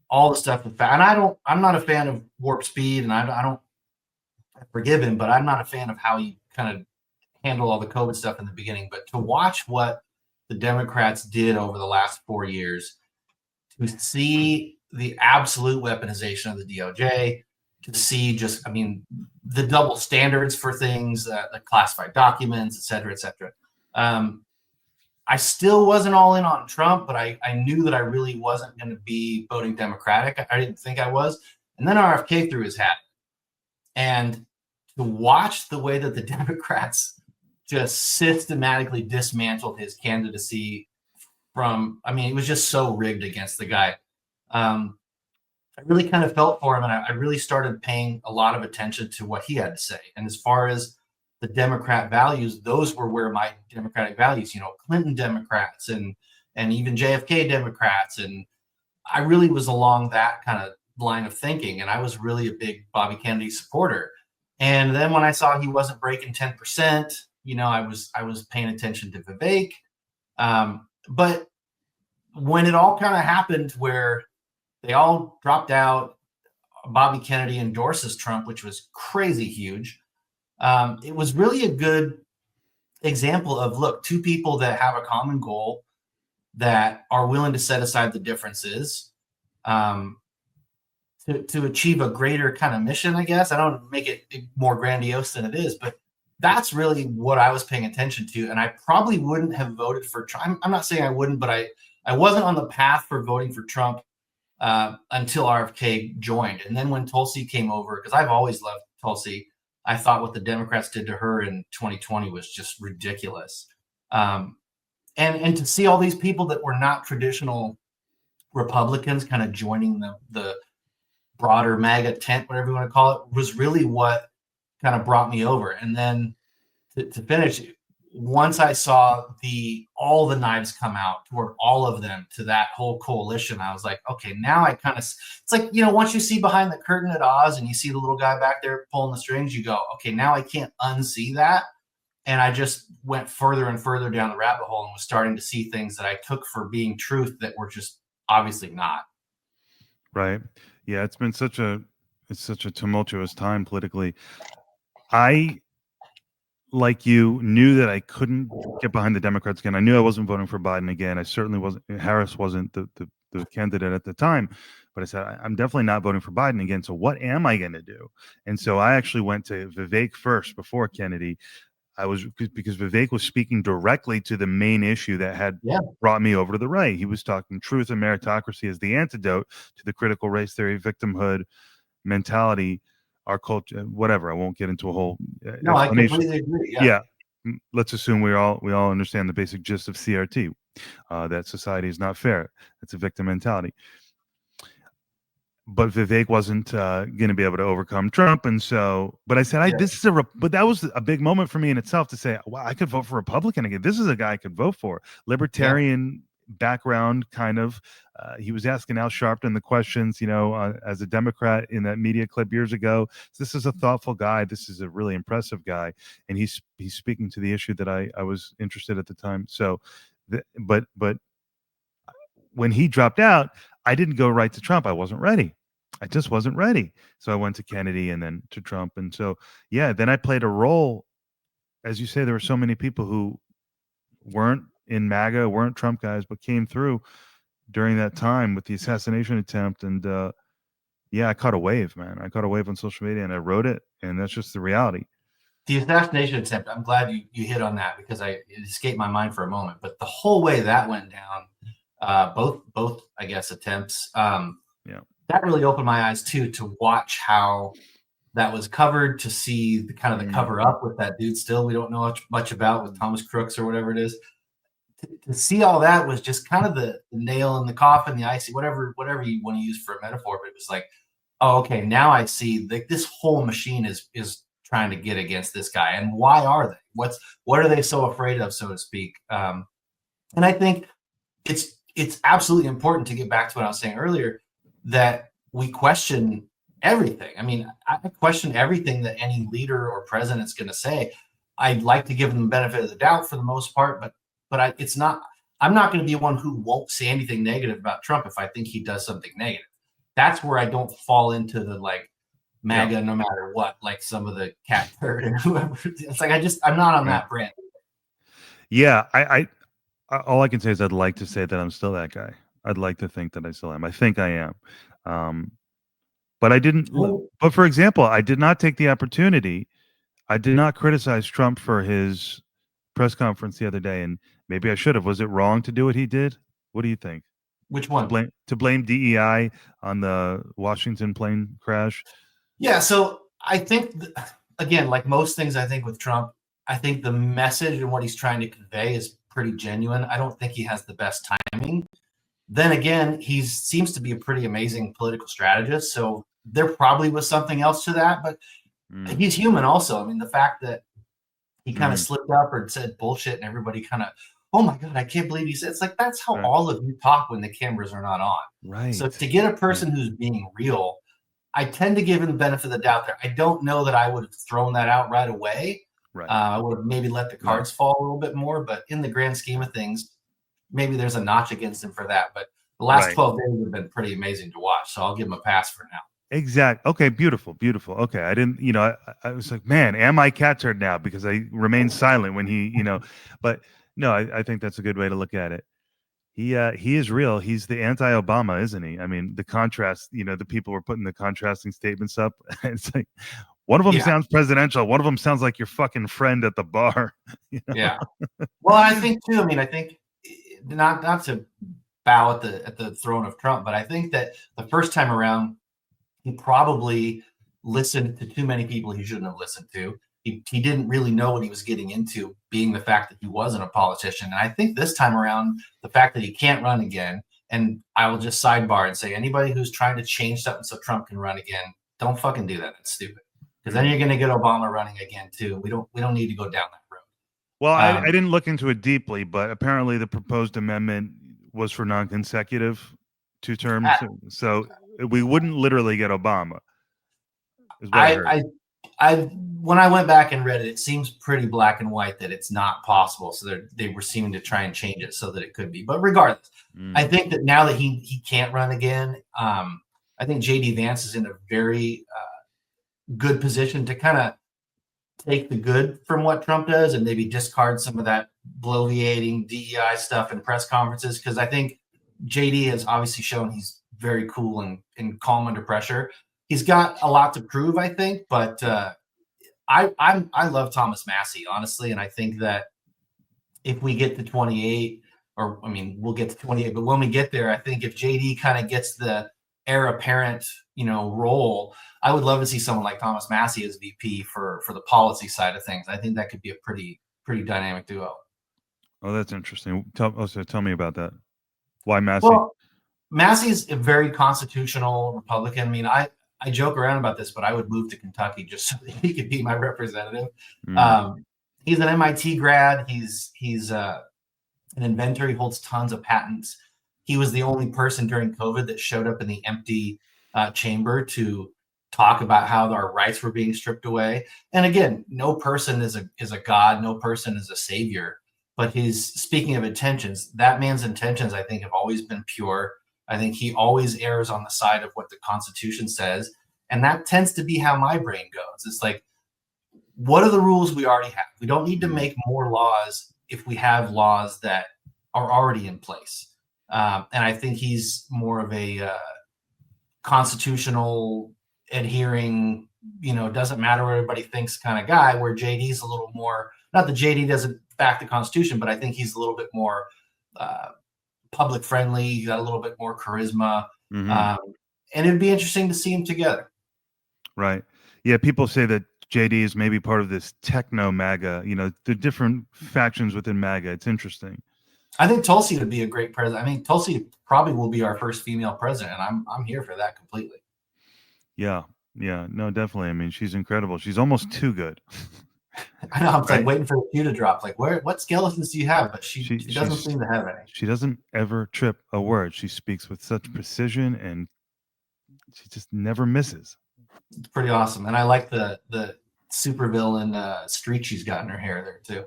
Speaker 2: all the stuff with and I'm not a fan of Warp Speed, and I don't forgive him, but I'm not a fan of how he kind of handled all the COVID stuff in the beginning. But to watch what the Democrats did over the last 4 years, to see the absolute weaponization of the DOJ, to see just, I mean, the double standards for things, the classified documents, et cetera, et cetera. I still wasn't all in on Trump, but I knew that I really wasn't going to be voting Democratic. I didn't think I was. And then RFK threw his hat. And to watch the way that the Democrats just systematically dismantled his candidacy it was just so rigged against the guy. I really kind of felt for him, and I really started paying a lot of attention to what he had to say. And as far as the Democrat values, those were where my Democratic values, Clinton Democrats and even JFK Democrats. And I really was along that kind of line of thinking. And I was really a big Bobby Kennedy supporter. And then when I saw he wasn't breaking 10%, I was paying attention to Vivek. But when it all kind of happened where they all dropped out, Bobby Kennedy endorses Trump, which was crazy huge. It was really a good example of, look, two people that have a common goal, that are willing to set aside the differences to achieve a greater kind of mission, I guess. I don't make it more grandiose than it is, but that's really what I was paying attention to. And I probably wouldn't have voted for Trump. I'm not saying I wouldn't, but I wasn't on the path for voting for Trump until RFK joined. And then when Tulsi came over, because I've always loved Tulsi, I thought what the Democrats did to her in 2020 was just ridiculous. And to see all these people that were not traditional Republicans kind of joining the broader MAGA tent, whatever you want to call it, was really what kind of brought me over. And then to finish, once I saw all the knives come out toward all of them, to that whole coalition, I was like, okay, now I kind of, it's like, once you see behind the curtain at Oz and you see the little guy back there pulling the strings, you go, okay, now I can't unsee that. And I just went further and further down the rabbit hole and was starting to see things that I took for being truth that were just obviously not.
Speaker 1: Right. Yeah. It's been such a tumultuous time politically. I, like you, knew that I couldn't get behind the Democrats again. I knew I wasn't voting for Biden again. I certainly wasn't. Harris wasn't the candidate at the time, but I said, I'm definitely not voting for Biden again. So what am I going to do? And so I actually went to Vivek first before Kennedy. Because Vivek was speaking directly to the main issue that had brought me over to the right. He was talking truth and meritocracy as the antidote to the critical race theory, victimhood mentality, our culture, whatever. I won't get into a whole
Speaker 2: no, I completely agree.
Speaker 1: Yeah. Let's assume we all understand the basic gist of CRT, that society is not fair. It's a victim mentality. But Vivek wasn't going to be able to overcome Trump, and so. But I said, but that was a big moment for me in itself to say, wow, I could vote for Republican again. This is a guy I could vote for. Libertarian background kind of. He was asking Al Sharpton the questions, as a Democrat in that media clip years ago. So this is a thoughtful guy. This is a really impressive guy, and he's speaking to the issue that I was interested at the time. So, but when he dropped out, I didn't go right to Trump. I wasn't ready. I just wasn't ready. So I went to Kennedy and then to Trump, and so yeah, then I played a role. As you say, there were so many people who weren't in MAGA, weren't Trump guys, but came through during that time with the assassination attempt. And yeah, I caught a wave, man. I caught a wave on social media and I wrote it. And that's just the reality.
Speaker 2: The assassination attempt, I'm glad you hit on that because it escaped my mind for a moment. But the whole way that went down, both I guess attempts, that really opened my eyes too, to watch how that was covered, to see the kind of the cover up with that dude still we don't know much about, with Thomas Crooks or whatever it is. To see all that was just kind of the nail in the coffin, the icing, whatever you want to use for a metaphor. But it was like, oh, okay, now I see that this whole machine is trying to get against this guy. And why are they? What are they so afraid of, so to speak? And I think it's absolutely important to get back to what I was saying earlier, that we question everything. I mean, I question everything that any leader or president's going to say. I'd like to give them the benefit of the doubt for the most part, but I'm not going to be one who won't say anything negative about Trump if I think he does something negative. That's where I don't fall into the like MAGA no matter what, like some of the cat turd and whoever. It's like I'm not on that brand.
Speaker 1: Yeah, I all I can say is I'd like to say that I'm still that guy. I'd like to think that I still am. I think I am. But I didn't. But for example, I did not take the opportunity. I did not criticize Trump for his press conference the other day, and maybe I should have. Was it wrong to do what he did? What do you think?
Speaker 2: Which one?
Speaker 1: To blame DEI on the Washington plane crash?
Speaker 2: Yeah. So I think, again, like most things, I think with Trump, I think the message and what he's trying to convey is pretty genuine. I don't think he has the best timing. Then again, he seems to be a pretty amazing political strategist. So there probably was something else to that, but he's human also. I mean, the fact that he kind of slipped up or said bullshit and everybody kind of, oh my God, I can't believe he said, it's like, that's how all of you talk when the cameras are not on.
Speaker 1: Right.
Speaker 2: So to get a person who's being real, I tend to give him the benefit of the doubt there. I don't know that I would have thrown that out right away.
Speaker 1: Right.
Speaker 2: I would have maybe let the cards fall a little bit more, but in the grand scheme of things, maybe there's a notch against him for that. But the last 12 days have been pretty amazing to watch. So I'll give him a pass for now.
Speaker 1: Exact. Okay. Beautiful. Beautiful. Okay. I didn't, I was like, man, am I cat turd now? Because I remained silent when he, but no, I think that's a good way to look at it. He is real. He's the anti-Obama, isn't he? I mean, the contrast, the people were putting the contrasting statements up. It's like, one of them sounds presidential. One of them sounds like your fucking friend at the bar.
Speaker 2: Yeah. Well, I think too, I think not to bow at the throne of Trump, but I think that the first time around, he probably listened to too many people he shouldn't have listened to. He didn't really know what he was getting into, being the fact that he wasn't a politician. And I think this time around, the fact that he can't run again, and I will just sidebar and say, anybody who's trying to change something so Trump can run again, don't fucking do that. That's stupid. Because then you're going to get Obama running again too. We don't need to go down that road.
Speaker 1: Well, I didn't look into it deeply, but apparently the proposed amendment was for non-consecutive 2 terms, so we wouldn't literally get Obama. Is what I heard.
Speaker 2: When I went back and read it, it seems pretty black and white that it's not possible. So they were seeming to try and change it so that it could be. But regardless, I think that now that he can't run again, I think JD Vance is in a very good position to kind of take the good from what Trump does and maybe discard some of that bloviating DEI stuff in press conferences. Because I think JD has obviously shown he's very cool and calm under pressure. He's got a lot to prove, I think, but I love Thomas Massie, honestly, and I think that if we get to 28, we'll get to 28, but when we get there, I think if JD kind of gets the heir apparent, role, I would love to see someone like Thomas Massie as VP for the policy side of things. I think that could be a pretty dynamic duo.
Speaker 1: Oh, that's interesting. Tell me about that. Why Massie?
Speaker 2: Well, Massie's a very constitutional Republican. I joke around about this, but I would move to Kentucky just so that he could be my representative. He's an MIT grad. He's an inventor. He holds tons of patents. He was the only person during COVID that showed up in the empty chamber to talk about how our rights were being stripped away. And again, no person is a god, no person is a savior. But he's speaking of intentions. That man's intentions, I think, have always been pure. I think he always errs on the side of what the Constitution says, and that tends to be how my brain goes. It's like, what are the rules we already have? We don't need to make more laws if we have laws that are already in place. And I think he's more of a constitutional adhering, doesn't matter what everybody thinks kind of guy, where JD's a little more, not that JD doesn't back the Constitution, but I think he's a little bit more public friendly. He got a little bit more charisma. And it'd be interesting to see him together.
Speaker 1: Right. Yeah. People say that JD is maybe part of this techno MAGA, the different factions within MAGA. It's interesting.
Speaker 2: I think Tulsi would be a great president. I mean, Tulsi probably will be our first female president. I'm here for that completely.
Speaker 1: Yeah. Yeah. No, definitely. I mean, she's incredible. She's almost too good.
Speaker 2: I know. I'm like waiting for the shoe to drop. Like, what skeletons do you have? But she doesn't seem to have any.
Speaker 1: She doesn't ever trip a word. She speaks with such precision, and she just never misses.
Speaker 2: It's pretty awesome. And I like the supervillain streak she's got in her hair there too.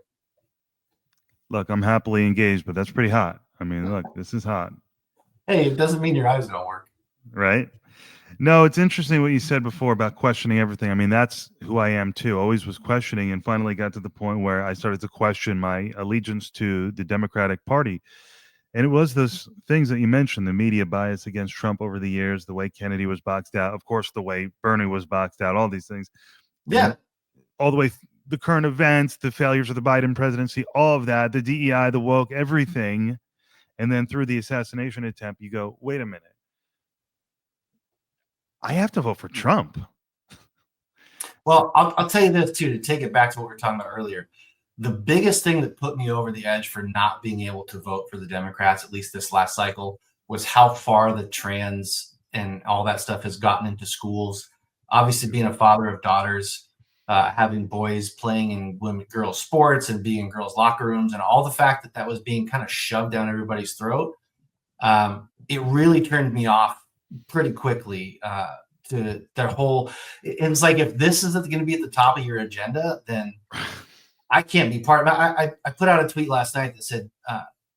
Speaker 1: Look, I'm happily engaged, but that's pretty hot. I mean, look, this is hot.
Speaker 2: Hey, it doesn't mean your eyes don't work.
Speaker 1: Right? No, it's interesting what you said before about questioning everything. I mean, that's who I am too. Always was questioning, and finally got to the point where I started to question my allegiance to the Democratic Party. And it was those things that you mentioned, the media bias against Trump over the years, the way Kennedy was boxed out, of course, the way Bernie was boxed out, all these things.
Speaker 2: Yeah.
Speaker 1: All the way, the current events, the failures of the Biden presidency, all of that, the DEI, the woke, everything. And then through the assassination attempt, you go, wait a minute. I have to vote for Trump.
Speaker 2: Well, I'll tell you this too, to take it back to what we were talking about earlier. The biggest thing that put me over the edge for not being able to vote for the Democrats, at least this last cycle, was how far the trans and all that stuff has gotten into schools. Obviously, being a father of daughters, having boys playing in girls' sports and being in girls' locker rooms, and all the fact that was being kind of shoved down everybody's throat, it really turned me off pretty quickly to their whole. It's like, if this isn't going to be at the top of your agenda, then I can't be part of it. I put out a tweet last night that said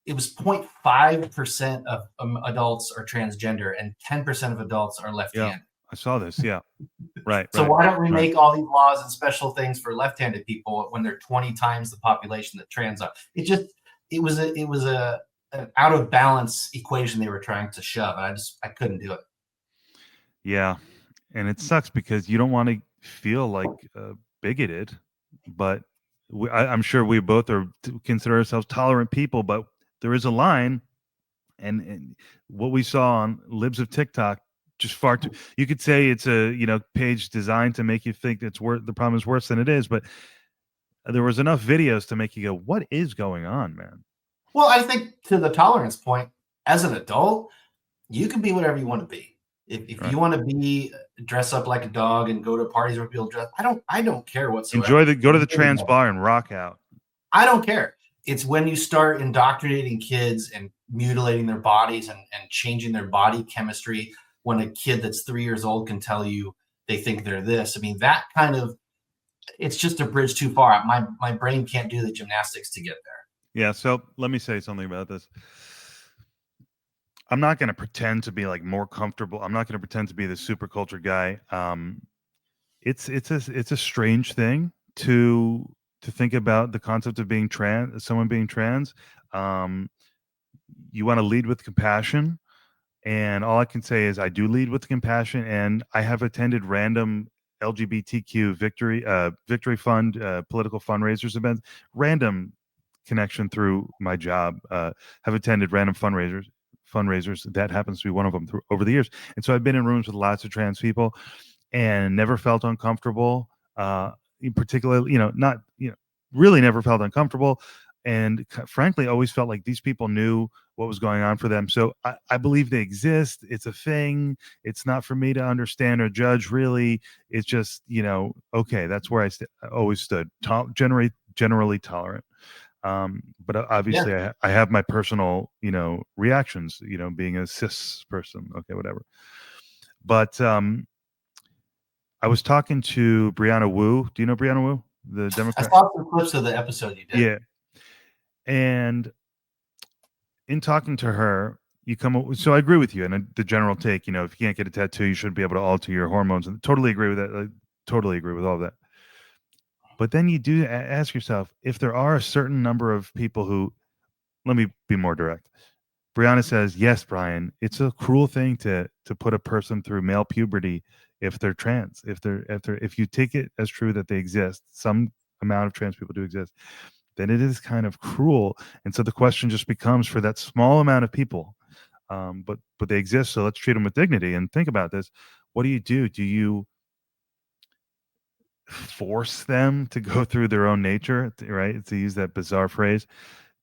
Speaker 2: it was 0.5% of adults are transgender and 10% of adults are left-handed.
Speaker 1: Yeah, I saw this. Yeah. Right.
Speaker 2: So why don't we make all these laws and special things for left-handed people when they're 20 times the population that trans are? It was an out of balance equation they were trying to shove, and I couldn't do it.
Speaker 1: Yeah, and it sucks because you don't want to feel like bigoted, but I'm sure we both consider ourselves tolerant people, but there is a line, and what we saw on Libs of TikTok, just far too. You could say it's a page designed to make you think the problem is worse than it is, but there was enough videos to make you go, "What is going on, man?"
Speaker 2: Well, I think to the tolerance point, as an adult, you can be whatever you want to be. If you want to dress up like a dog and go to parties where people dress, I don't care whatsoever.
Speaker 1: Go to the trans bar and rock out.
Speaker 2: I don't care. It's when you start indoctrinating kids and mutilating their bodies and changing their body chemistry, when a kid that's 3 years old can tell you they think they're this. I mean, that kind of, it's just a bridge too far. My brain can't do the gymnastics to get there.
Speaker 1: Yeah. So let me say something about this. I'm not going to pretend to be like more comfortable. I'm not going to pretend to be the super culture guy. It's a strange thing to think about the concept of being trans, someone being trans. You want to lead with compassion, and all I can say is I do lead with compassion, and I have attended random LGBTQ victory fund political fundraisers events, random connection through my job. Have attended random fundraisers. That happens to be one of them over the years. And so I've been in rooms with lots of trans people and never felt uncomfortable, particularly, really never felt uncomfortable. And frankly, always felt like these people knew what was going on for them. So I believe they exist. It's a thing. It's not for me to understand or judge, really. It's just, okay, that's where I always stood, generally tolerant. But
Speaker 2: Yeah.
Speaker 1: obviously, I have my personal, reactions. Being a cis person, okay, whatever. But I was talking to Brianna Wu. Do you know Brianna Wu, the
Speaker 2: I
Speaker 1: Democrat?
Speaker 2: saw some clips of the episode you did.
Speaker 1: Yeah, and in talking to her, you come up with, so I agree with you, and the general take, if you can't get a tattoo, you shouldn't be able to alter your hormones, and totally agree with that. I totally agree with all of that. But then you do ask yourself, if there are a certain number of people who, let me be more direct. Brianna says, yes, Brian, it's a cruel thing to put a person through male puberty if they're trans. If you take it as true that they exist, some amount of trans people do exist, then it is kind of cruel. And so the question just becomes, for that small amount of people, but they exist, so let's treat them with dignity. And think about this: what do you do? Do you force them to go through their own nature, right? To use that bizarre phrase,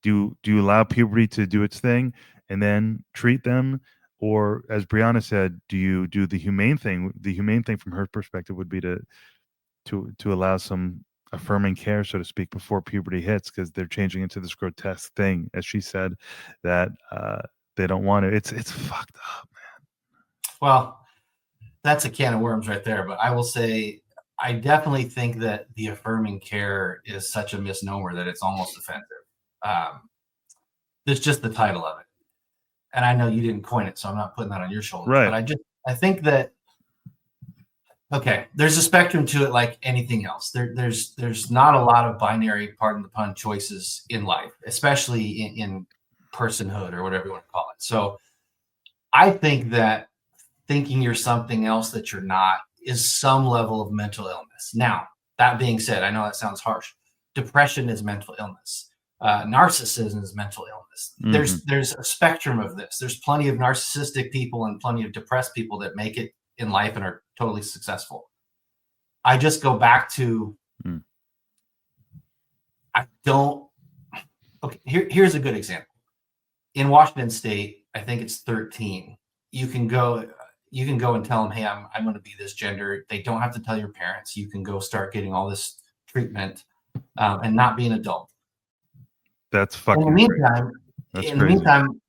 Speaker 1: do you allow puberty to do its thing and then treat them? Or, as Brianna said, do you do the humane thing? The humane thing from her perspective would be to allow some affirming care, so to speak, before puberty hits, because they're changing into this grotesque thing, as she said, that they don't want to. It's fucked up.
Speaker 2: Well, that's a can of worms right there. But I will say, I definitely think that the affirming care is such a misnomer that it's almost offensive. Um, it's just the title of it. And I know you didn't coin it, so I'm not putting that on your shoulders. But
Speaker 1: Right.
Speaker 2: I think that, okay, there's a spectrum to it like anything else. There's not a lot of binary, pardon the pun, choices in life, especially in personhood or whatever you want to call it. So I think that thinking you're something else that you're not is some level of mental illness. Now, that being said, I know that sounds harsh. Depression is mental illness. Narcissism is mental illness. There's a spectrum of this. There's plenty of narcissistic people and plenty of depressed people that make it in life and are totally successful. I just go back to,
Speaker 1: Mm.
Speaker 2: I don't. Okay, here's a good example. In Washington State, I think it's 13. You can go and tell them, hey, I'm going to be this gender. They don't have to tell your parents. You can go start getting all this treatment and not be an adult.
Speaker 1: That's
Speaker 2: In
Speaker 1: fucking
Speaker 2: the
Speaker 1: crazy.
Speaker 2: meantime,
Speaker 1: That's
Speaker 2: in the
Speaker 1: crazy.
Speaker 2: meantime,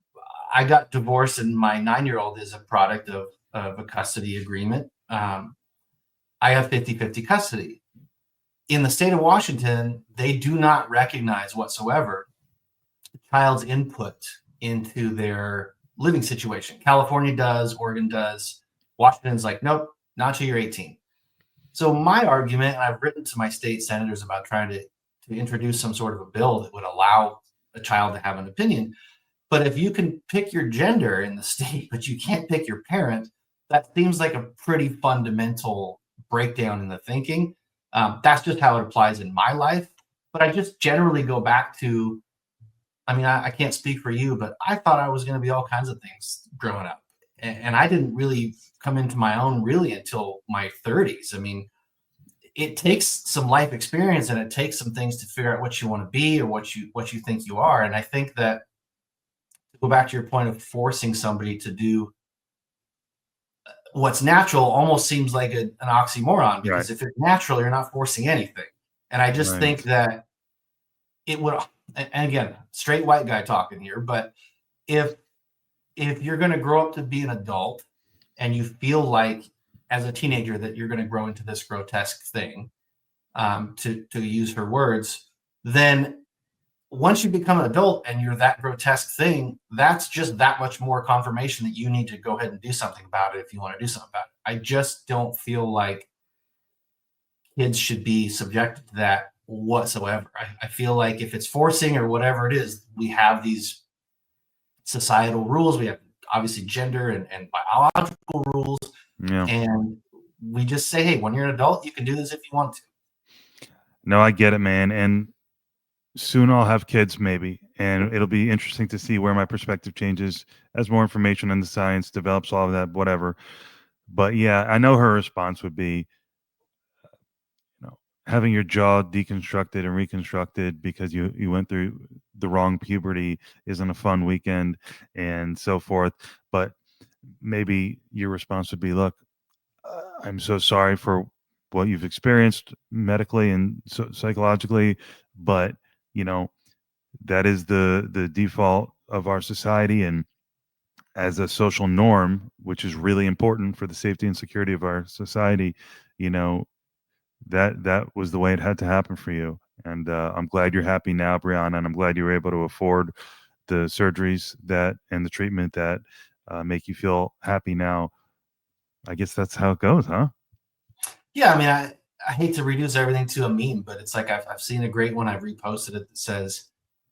Speaker 2: I got divorced, and my 9-year-old is a product of a custody agreement. I have 50-50 custody. In the state of Washington, they do not recognize whatsoever the child's input into their living situation. California does, Oregon does. Washington's like, nope, not till you're 18. So my argument, and I've written to my state senators about trying to introduce some sort of a bill that would allow a child to have an opinion. But if you can pick your gender in the state, but you can't pick your parent, that seems like a pretty fundamental breakdown in the thinking. That's just how it applies in my life. But I just generally go back to, I mean, I can't speak for you, but I thought I was going to be all kinds of things growing up. And I didn't really come into my own really until my 30s. I mean, it takes some life experience and it takes some things to figure out what you want to be or what you think you are. And I think that, to go back to your point of forcing somebody to do what's natural, almost seems like an oxymoron, because
Speaker 1: Right.
Speaker 2: if it's natural, you're not forcing anything. And I just think
Speaker 1: Right.
Speaker 2: that it would, and again, straight white guy talking here, but if you're going to grow up to be an adult and you feel like as a teenager that you're going to grow into this grotesque thing, to use her words, then once you become an adult and you're that grotesque thing, that's just that much more confirmation that you need to go ahead and do something about it if you want to do something about it. I just don't feel like kids should be subjected to that whatsoever. I feel like if it's forcing or whatever it is, we have these societal rules. We have obviously gender and biological rules.
Speaker 1: Yeah.
Speaker 2: And we just say, hey, when you're an adult, you can do this if you want to.
Speaker 1: No, I get it, man. And soon I'll have kids, maybe, and it'll be interesting to see where my perspective changes as more information on the science develops, all of that, whatever. But yeah, I know her response would be, having your jaw deconstructed and reconstructed because you went through the wrong puberty isn't a fun weekend, and so forth. But maybe your response would be, look, I'm so sorry for what you've experienced medically and psychologically, but you know that is the default of our society, and as a social norm, which is really important for the safety and security of our society, you know, that was the way it had to happen for you. And I'm glad you're happy now, Brianna, and I'm glad you were able to afford the surgeries that and the treatment that make you feel happy now. I guess that's how it goes, huh?
Speaker 2: Yeah, I mean, I hate to reduce everything to a meme, but it's like I've seen a great one. I reposted it that says,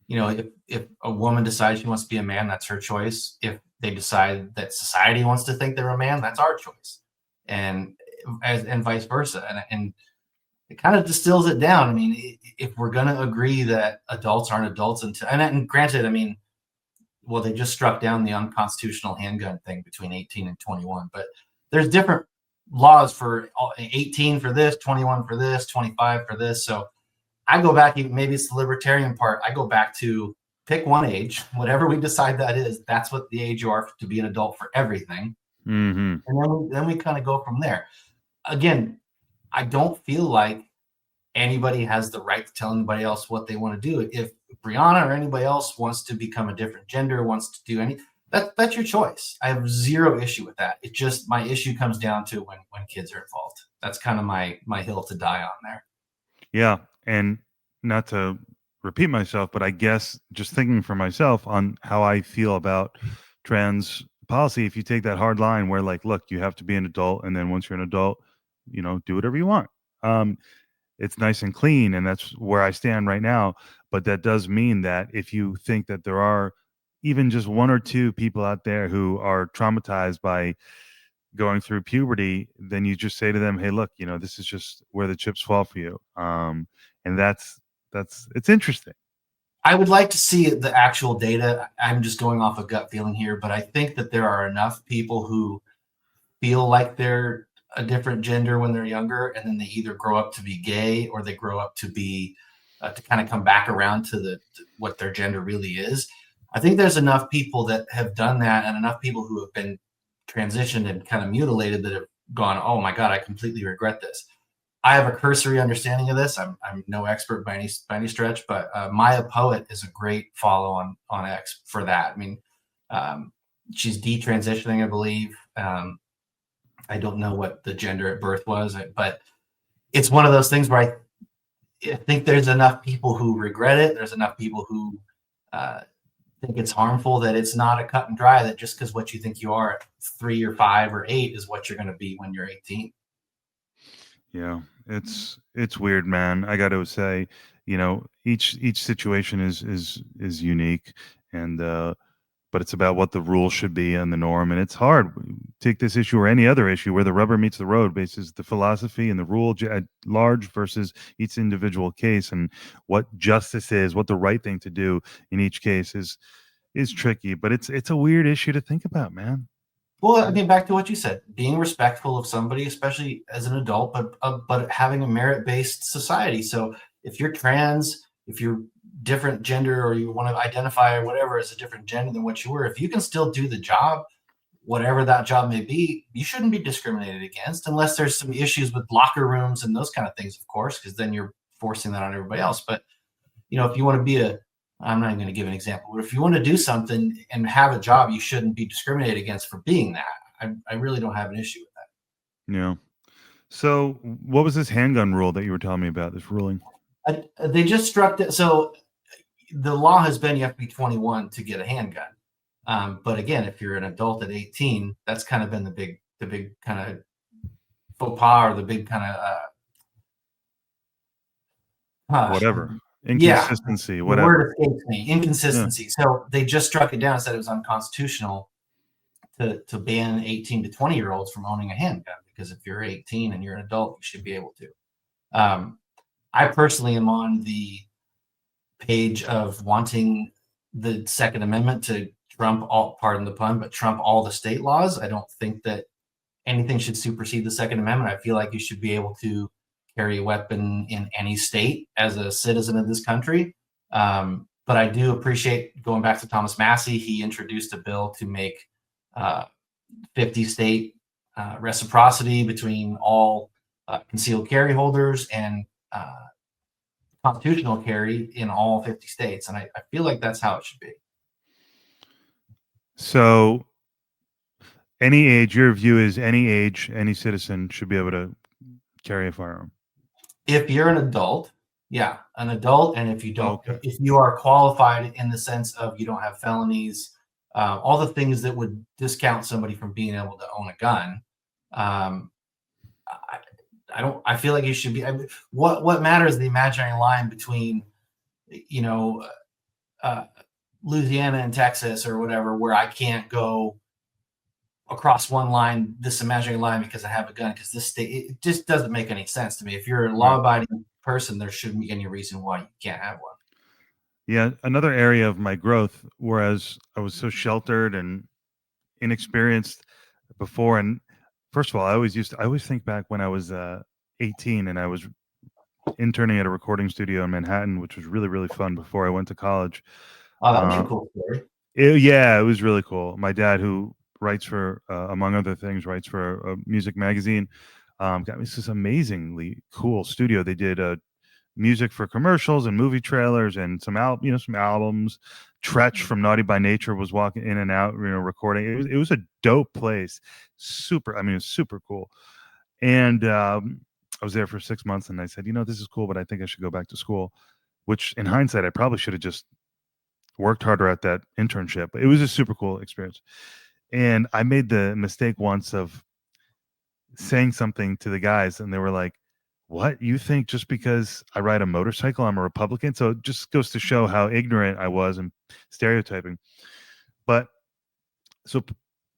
Speaker 2: you know, if a woman decides she wants to be a man, that's her choice. If they decide that society wants to think they're a man, that's our choice, and and vice versa. And it kind of distills it down. I mean, if we're going to agree that adults aren't adults until, and granted, I mean, well, they just struck down the unconstitutional handgun thing between 18 and 21, but there's different laws for 18 for this, 21 for this, 25 for this. So I go back, maybe it's the libertarian part. I go back to pick one age, whatever we decide that is, that's what the age you are to be an adult for everything.
Speaker 1: Mm-hmm.
Speaker 2: And then we kind of go from there. Again, I don't feel like anybody has the right to tell anybody else what they want to do. If Brianna or anybody else wants to become a different gender, wants to do that's your choice. I have zero issue with that. It just, my issue comes down to when kids are involved. That's kind of my hill to die on there.
Speaker 1: Yeah, and not to repeat myself, but I guess just thinking for myself on how I feel about trans policy, if you take that hard line where like, look, you have to be an adult, and then once you're an adult, do whatever you want. It's nice and clean, and that's where I stand right now. But that does mean that if you think that there are even just one or two people out there who are traumatized by going through puberty, then you just say to them, "Hey, look, this is just where the chips fall for you." And that's it's interesting.
Speaker 2: I would like to see the actual data. I'm just going off a gut feeling here, but I think that there are enough people who feel like they're a different gender when they're younger, and then they either grow up to be gay or they grow up to be to kind of come back around to what their gender really is. I think there's enough people that have done that, and enough people who have been transitioned and kind of mutilated that have gone, "Oh my God, I completely regret this." I have a cursory understanding of this. I'm no expert by any stretch, but Maya Poet is a great follow on X for that. I mean, um, she's detransitioning, I believe. I don't know what the gender at birth was, but it's one of those things where I think there's enough people who regret it. There's enough people who uh, think it's harmful, that it's not a cut and dry, that just because what you think you are at 3 or 5 or 8 is what you're going to be when you're 18.
Speaker 1: Yeah, it's weird, man. I got to say, each situation is unique, and but it's about what the rule should be and the norm. And it's hard. Take this issue or any other issue where the rubber meets the road, basis the philosophy and the rule at large versus each individual case, and what justice is, what the right thing to do in each case is tricky. But it's a weird issue to think about, man.
Speaker 2: Well, I mean, back to what you said, being respectful of somebody, especially as an adult, but having a merit-based society. So if you're trans, if you're different gender, or you want to identify or whatever as a different gender than what you were, if you can still do the job, whatever that job may be, you shouldn't be discriminated against, unless there's some issues with locker rooms and those kind of things, of course, because then you're forcing that on everybody else. But if you want to be I'm not even going to give an example, but if you want to do something and have a job, you shouldn't be discriminated against for being that. I really don't have an issue with that.
Speaker 1: Yeah. So, what was this handgun rule that you were telling me about? This ruling?
Speaker 2: They just struck it. So the law has been you have to be 21 to get a handgun. But again, if you're an adult at 18, that's kind of been the big kind of faux pas, or the big kind of
Speaker 1: Whatever.
Speaker 2: yeah,
Speaker 1: Inconsistency,
Speaker 2: the
Speaker 1: whatever.
Speaker 2: word escapes me.
Speaker 1: Yeah.
Speaker 2: Inconsistency. So they just struck it down and said it was unconstitutional to ban 18 to 20-year-olds from owning a handgun, because if you're 18 and you're an adult, you should be able to. I personally am on the page of wanting the Second Amendment to trump all, pardon the pun, but trump all the state laws. I don't think that anything should supersede the Second Amendment. I feel like you should be able to carry a weapon in any state as a citizen of this country. But I do appreciate, going back to Thomas Massey, he introduced a bill to make 50 state reciprocity between all concealed carry holders and constitutional carry in all 50 states, and I feel like that's how it should be.
Speaker 1: So, any age, your view is any age, any citizen should be able to carry a firearm.
Speaker 2: If you're an adult, yeah, an adult, and if you don't,
Speaker 1: Okay.
Speaker 2: if you are qualified in the sense of you don't have felonies, all the things that would discount somebody from being able to own a gun, um, I, I don't. I feel like you should be. What matters is the imaginary line between, you know, uh, Louisiana and Texas or whatever, where I can't go across one line, this imaginary line, because I have a gun. Because this state, it just doesn't make any sense to me. If you're a law-abiding person, there shouldn't be any reason why you can't have one.
Speaker 1: Yeah, another area of my growth, whereas I was so sheltered and inexperienced before, and first of all, I always think back when I was 18 and I was interning at a recording studio in Manhattan, which was really, really fun before I went to college.
Speaker 2: Oh, that'd be a cool story.
Speaker 1: Yeah, it was really cool. My dad, who writes for, among other things, writes for a music magazine, got me this amazingly cool studio. They did music for commercials and movie trailers and some albums. Tretch from Naughty by Nature was walking in and out, recording. It was a dope place. Super. I mean, it was super cool. And I was there for 6 months, and I said, this is cool, but I think I should go back to school. Which, in hindsight, I probably should have just worked harder at that internship. But it was a super cool experience. And I made the mistake once of saying something to the guys, and they were like, "What? You think just because I ride a motorcycle, I'm a Republican?" So it just goes to show how ignorant I was and stereotyping. But so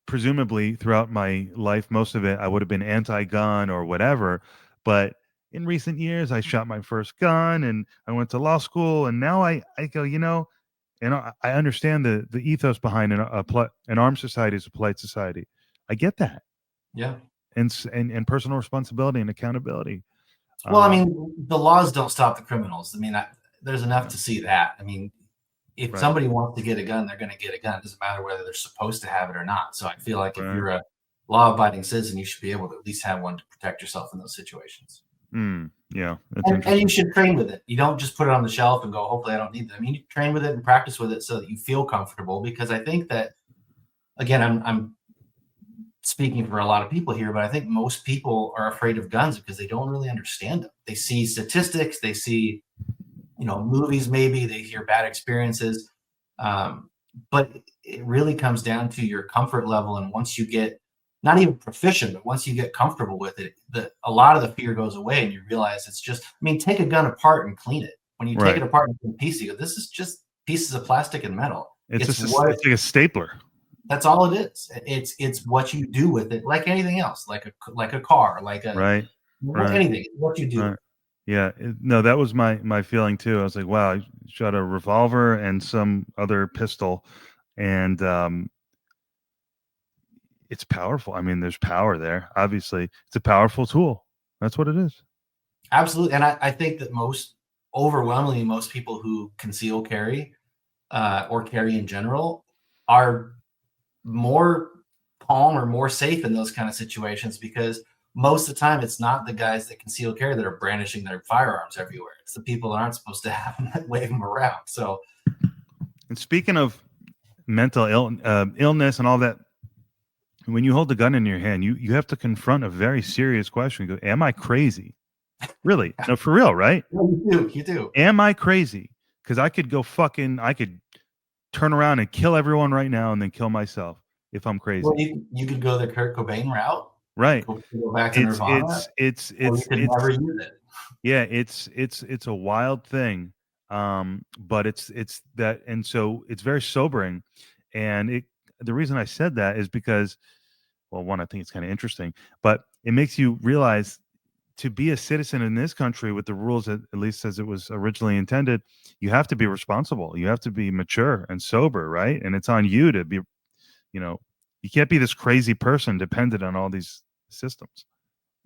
Speaker 1: presumably throughout my life, most of it, I would have been anti-gun or whatever. But in recent years, I shot my first gun and I went to law school. And now I go, and I understand the ethos behind an armed society is a polite society. I get that.
Speaker 2: Yeah.
Speaker 1: And personal responsibility and accountability.
Speaker 2: Well, I mean, the laws don't stop the criminals. I mean, there's enough to see that. I mean, if somebody wants to get a gun, they're going to get a gun. It doesn't matter whether they're supposed to have it or not. So I feel like if you're a law-abiding citizen, you should be able to at least have one to protect yourself in those situations.
Speaker 1: Yeah,
Speaker 2: and you should train with it. You don't just put it on the shelf and go, hopefully I don't need it. I mean, you train with it and practice with it so that you feel comfortable. Because I think that, again, I'm speaking for a lot of people here, but I think most people are afraid of guns because they don't really understand them. They see statistics, they see, movies, maybe they hear bad experiences. But it really comes down to your comfort level. And once you get not even proficient, but once you get comfortable with it, a lot of the fear goes away and you realize it's just, take a gun apart and clean it. When you take it apart in pieces, you go, this is just pieces of plastic and metal.
Speaker 1: It's like a stapler.
Speaker 2: That's all it is. It's what you do with it, like anything else, like a car, like anything. What you do.
Speaker 1: Right. Yeah, no, that was my feeling too. I was like, wow, I shot a revolver and some other pistol, and it's powerful. I mean, there's power there. Obviously, it's a powerful tool. That's what it is.
Speaker 2: Absolutely, and I think that overwhelmingly, most people who conceal carry or carry in general are more calm or more safe in those kind of situations, because most of the time it's not the guys that conceal carry that are brandishing their firearms everywhere. It's the people that aren't supposed to have them that wave them around. So,
Speaker 1: and speaking of mental illness and all that, when you hold the gun in your hand, you have to confront a very serious question. You go, am I crazy? Really? No, for real, right?
Speaker 2: You do.
Speaker 1: Am I crazy? Because I could I could turn around and kill everyone right now and then kill myself if I'm crazy.
Speaker 2: Well, you could go the Kurt Cobain route.
Speaker 1: Right.
Speaker 2: Go back to Nirvana.
Speaker 1: It's
Speaker 2: never use it.
Speaker 1: Yeah, it's a wild thing. But it's that, and so it's very sobering. And the reason I said that is because, well, one, I think it's kind of interesting, but it makes you realize to be a citizen in this country with the rules, at least as it was originally intended, you have to be responsible. You have to be mature and sober, right? And it's on you to be, you can't be this crazy person dependent on all these systems.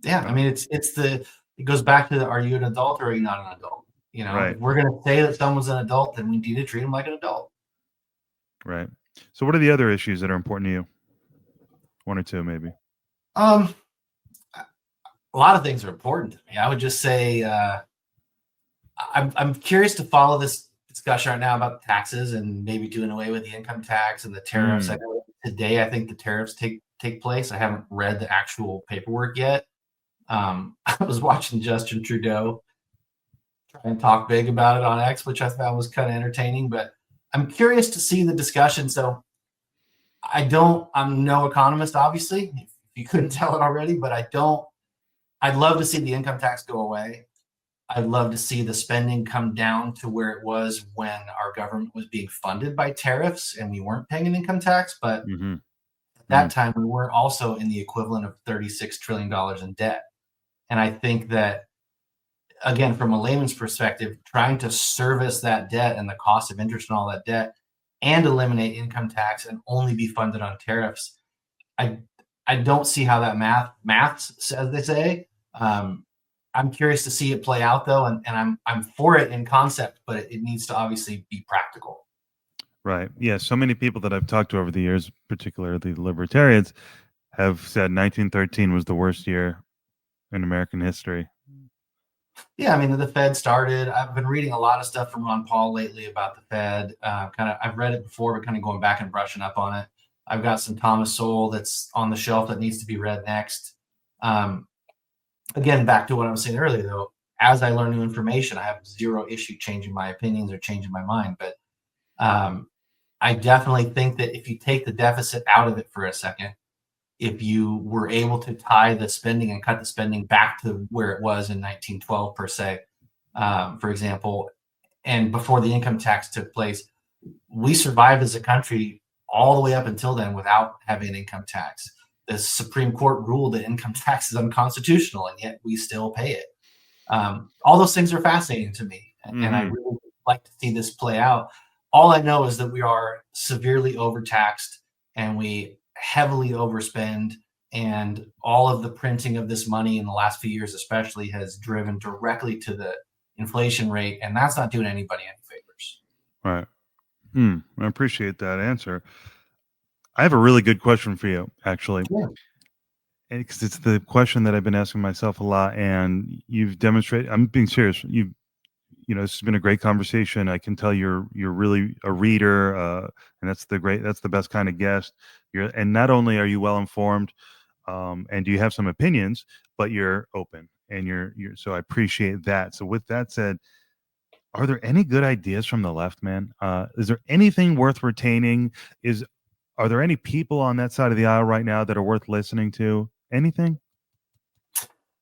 Speaker 2: Yeah, I mean, it goes back to are you an adult or are you not an adult? If we're going to say that someone's an adult, then we need to treat them like an adult.
Speaker 1: Right. So what are the other issues that are important to you? One or two, maybe.
Speaker 2: A lot of things are important to me. I would just say I'm curious to follow this discussion right now about taxes and maybe doing away with the income tax and the tariffs. I
Speaker 1: Mm,
Speaker 2: know today I think the tariffs take place. I haven't read the actual paperwork yet. I was watching Justin Trudeau try and talk big about it on X, which I found was kind of entertaining. But I'm curious to see the discussion. So I'm no economist, obviously, if you couldn't tell it already, but I'd love to see the income tax go away. I'd love to see the spending come down to where it was when our government was being funded by tariffs and we weren't paying an income tax. But
Speaker 1: mm-hmm,
Speaker 2: at that time, we weren't also in the equivalent of $36 trillion in debt. And I think that, again, from a layman's perspective, trying to service that debt and the cost of interest and all that debt and eliminate income tax and only be funded on tariffs, I I don't see how that maths, as they say. Um, I'm curious to see it play out though, and I'm for it in concept, but it needs to obviously be practical.
Speaker 1: right. Yeah. So many people that I've talked to over the years, particularly the libertarians, have said 1913 was the worst year in American history.
Speaker 2: Yeah, I mean the Fed started. I've been reading a lot of stuff from Ron Paul lately about the Fed. I've read it before, but kind of going back and brushing up on it. I've got some Thomas Sowell that's on the shelf that needs to be read next. Um, Again, back to what I was saying earlier, though, as I learn new information, I have zero issue changing my opinions or changing my mind. But um, I definitely think that if you take the deficit out of it for a second, if you were able to tie the spending and cut the spending back to where it was in 1912, per se, for example, and before the income tax took place, we survived as a country all the way up until then without having an income tax. The Supreme Court ruled that income tax is unconstitutional, and yet we still pay it. All those things are fascinating to me, and I
Speaker 1: Mm-hmm.
Speaker 2: really like to see this play out. All I know is that we are severely overtaxed and we heavily overspend, and all of the printing of this money in the last few years, especially, has driven directly to the inflation rate, and that's not doing anybody any favors.
Speaker 1: Right. I appreciate that answer. I have a really good question for you, actually,
Speaker 2: Yeah.
Speaker 1: because it's the question that I've been asking myself a lot, and you've demonstrated. I'm being serious. This has been a great conversation. I can tell you're really a reader, and that's the best kind of guest. And not only are you well informed, and you have some opinions, but you're open, and you're. So I appreciate that. So with that said, are there any good ideas from the left, man? Is there anything worth retaining? Are there any people on that side of the aisle right now that are worth listening to? Anything?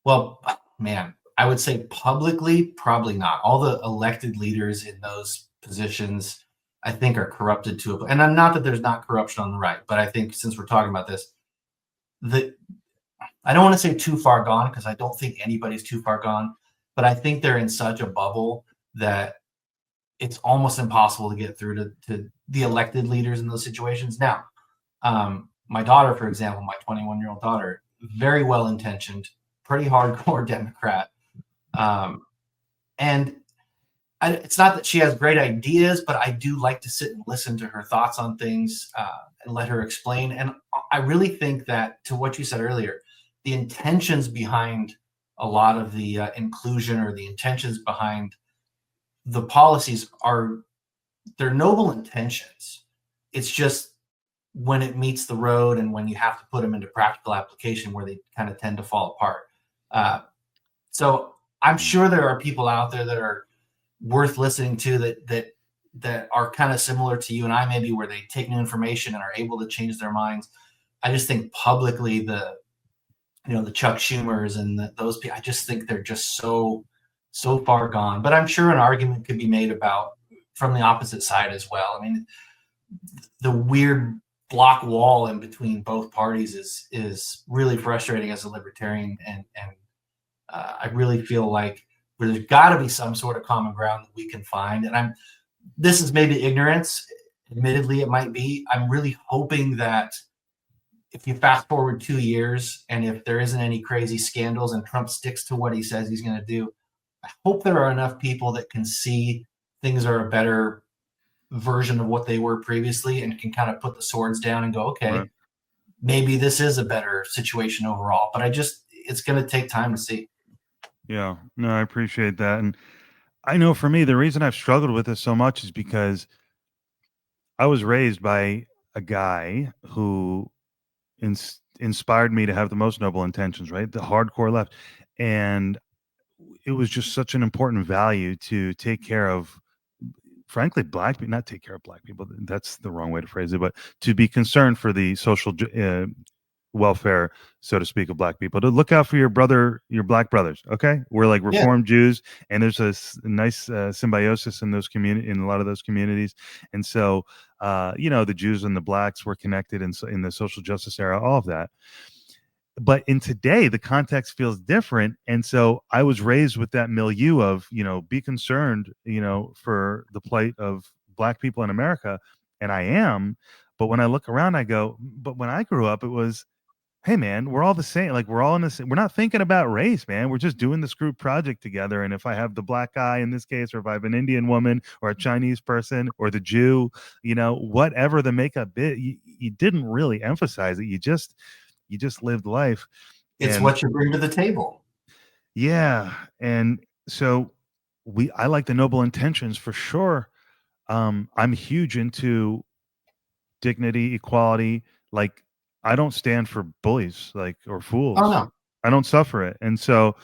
Speaker 2: Well, man, I would say publicly, probably not. All the elected leaders in those positions, I think, are corrupted to a. And I'm not that there's not corruption on the right, but I think since we're talking about this, the I don't want to say too far gone because I don't think anybody's too far gone, but I think they're in such a bubble that it's almost impossible to get through to the elected leaders in those situations. Now, my daughter, for example, my 21-year-old daughter, very well intentioned, pretty hardcore Democrat. Um, and it's not that she has great ideas, but I do like to sit and listen to her thoughts on things and let her explain. And I really think that, to what you said earlier, the intentions behind a lot of the inclusion, or the intentions behind the policies, they're noble intentions. It's just when it meets the road and when you have to put them into practical application where they kind of tend to fall apart. Uh, so I'm
Speaker 1: Mm,
Speaker 2: sure there are people out there that are worth listening to, that are kind of similar to you and I, maybe, where they take new information and are able to change their minds. I just think publicly, the Chuck Schumers and those people, I just think they're just so far gone. But I'm sure an argument could be made about from the opposite side as well. I mean, the weird block wall in between both parties is really frustrating as a libertarian, and I really feel like there's got to be some sort of common ground that we can find. And this is maybe ignorance, admittedly, it might be. I'm really hoping that if you fast forward 2 years and if there isn't any crazy scandals and Trump sticks to what he says he's going to do, I hope there are enough people that can see things are a better version of what they were previously and can kind of put the swords down and go,
Speaker 1: right.
Speaker 2: okay, maybe this is a better situation overall. But it's going to take time to see.
Speaker 1: Yeah. No, I appreciate that. And I know for me, the reason I've struggled with this so much is because I was raised by a guy who inspired me to have the most noble intentions, right? The hardcore left. And it was just such an important value to take care of, frankly, black people, not take care of black people. That's the wrong way to phrase it, but to be concerned for the social welfare, so to speak, of black people, to look out for your black brothers. Okay. We're like
Speaker 2: Yeah.
Speaker 1: Reformed Jews, and there's a nice symbiosis in those in a lot of those communities. And so, the Jews and the blacks were connected in the social justice era, all of that. But in today, the context feels different. And so I was raised with that milieu of, be concerned, for the plight of black people in America. And I am. But when I look around, I go, but when I grew up, it was, hey man, we're all the same. Like we're all in this. We're not thinking about race, man. We're just doing this group project together. And if I have the black guy in this case, or if I have an Indian woman or a Chinese person or the Jew, whatever the makeup bit, you didn't really emphasize it. You just lived life.
Speaker 2: It's
Speaker 1: And
Speaker 2: what you bring to the table.
Speaker 1: yeah, and so I like the noble intentions for sure. I'm huge into dignity, equality. Like I don't stand for bullies, like, or
Speaker 2: Oh
Speaker 1: fools.
Speaker 2: no.
Speaker 1: I don't suffer it. And so,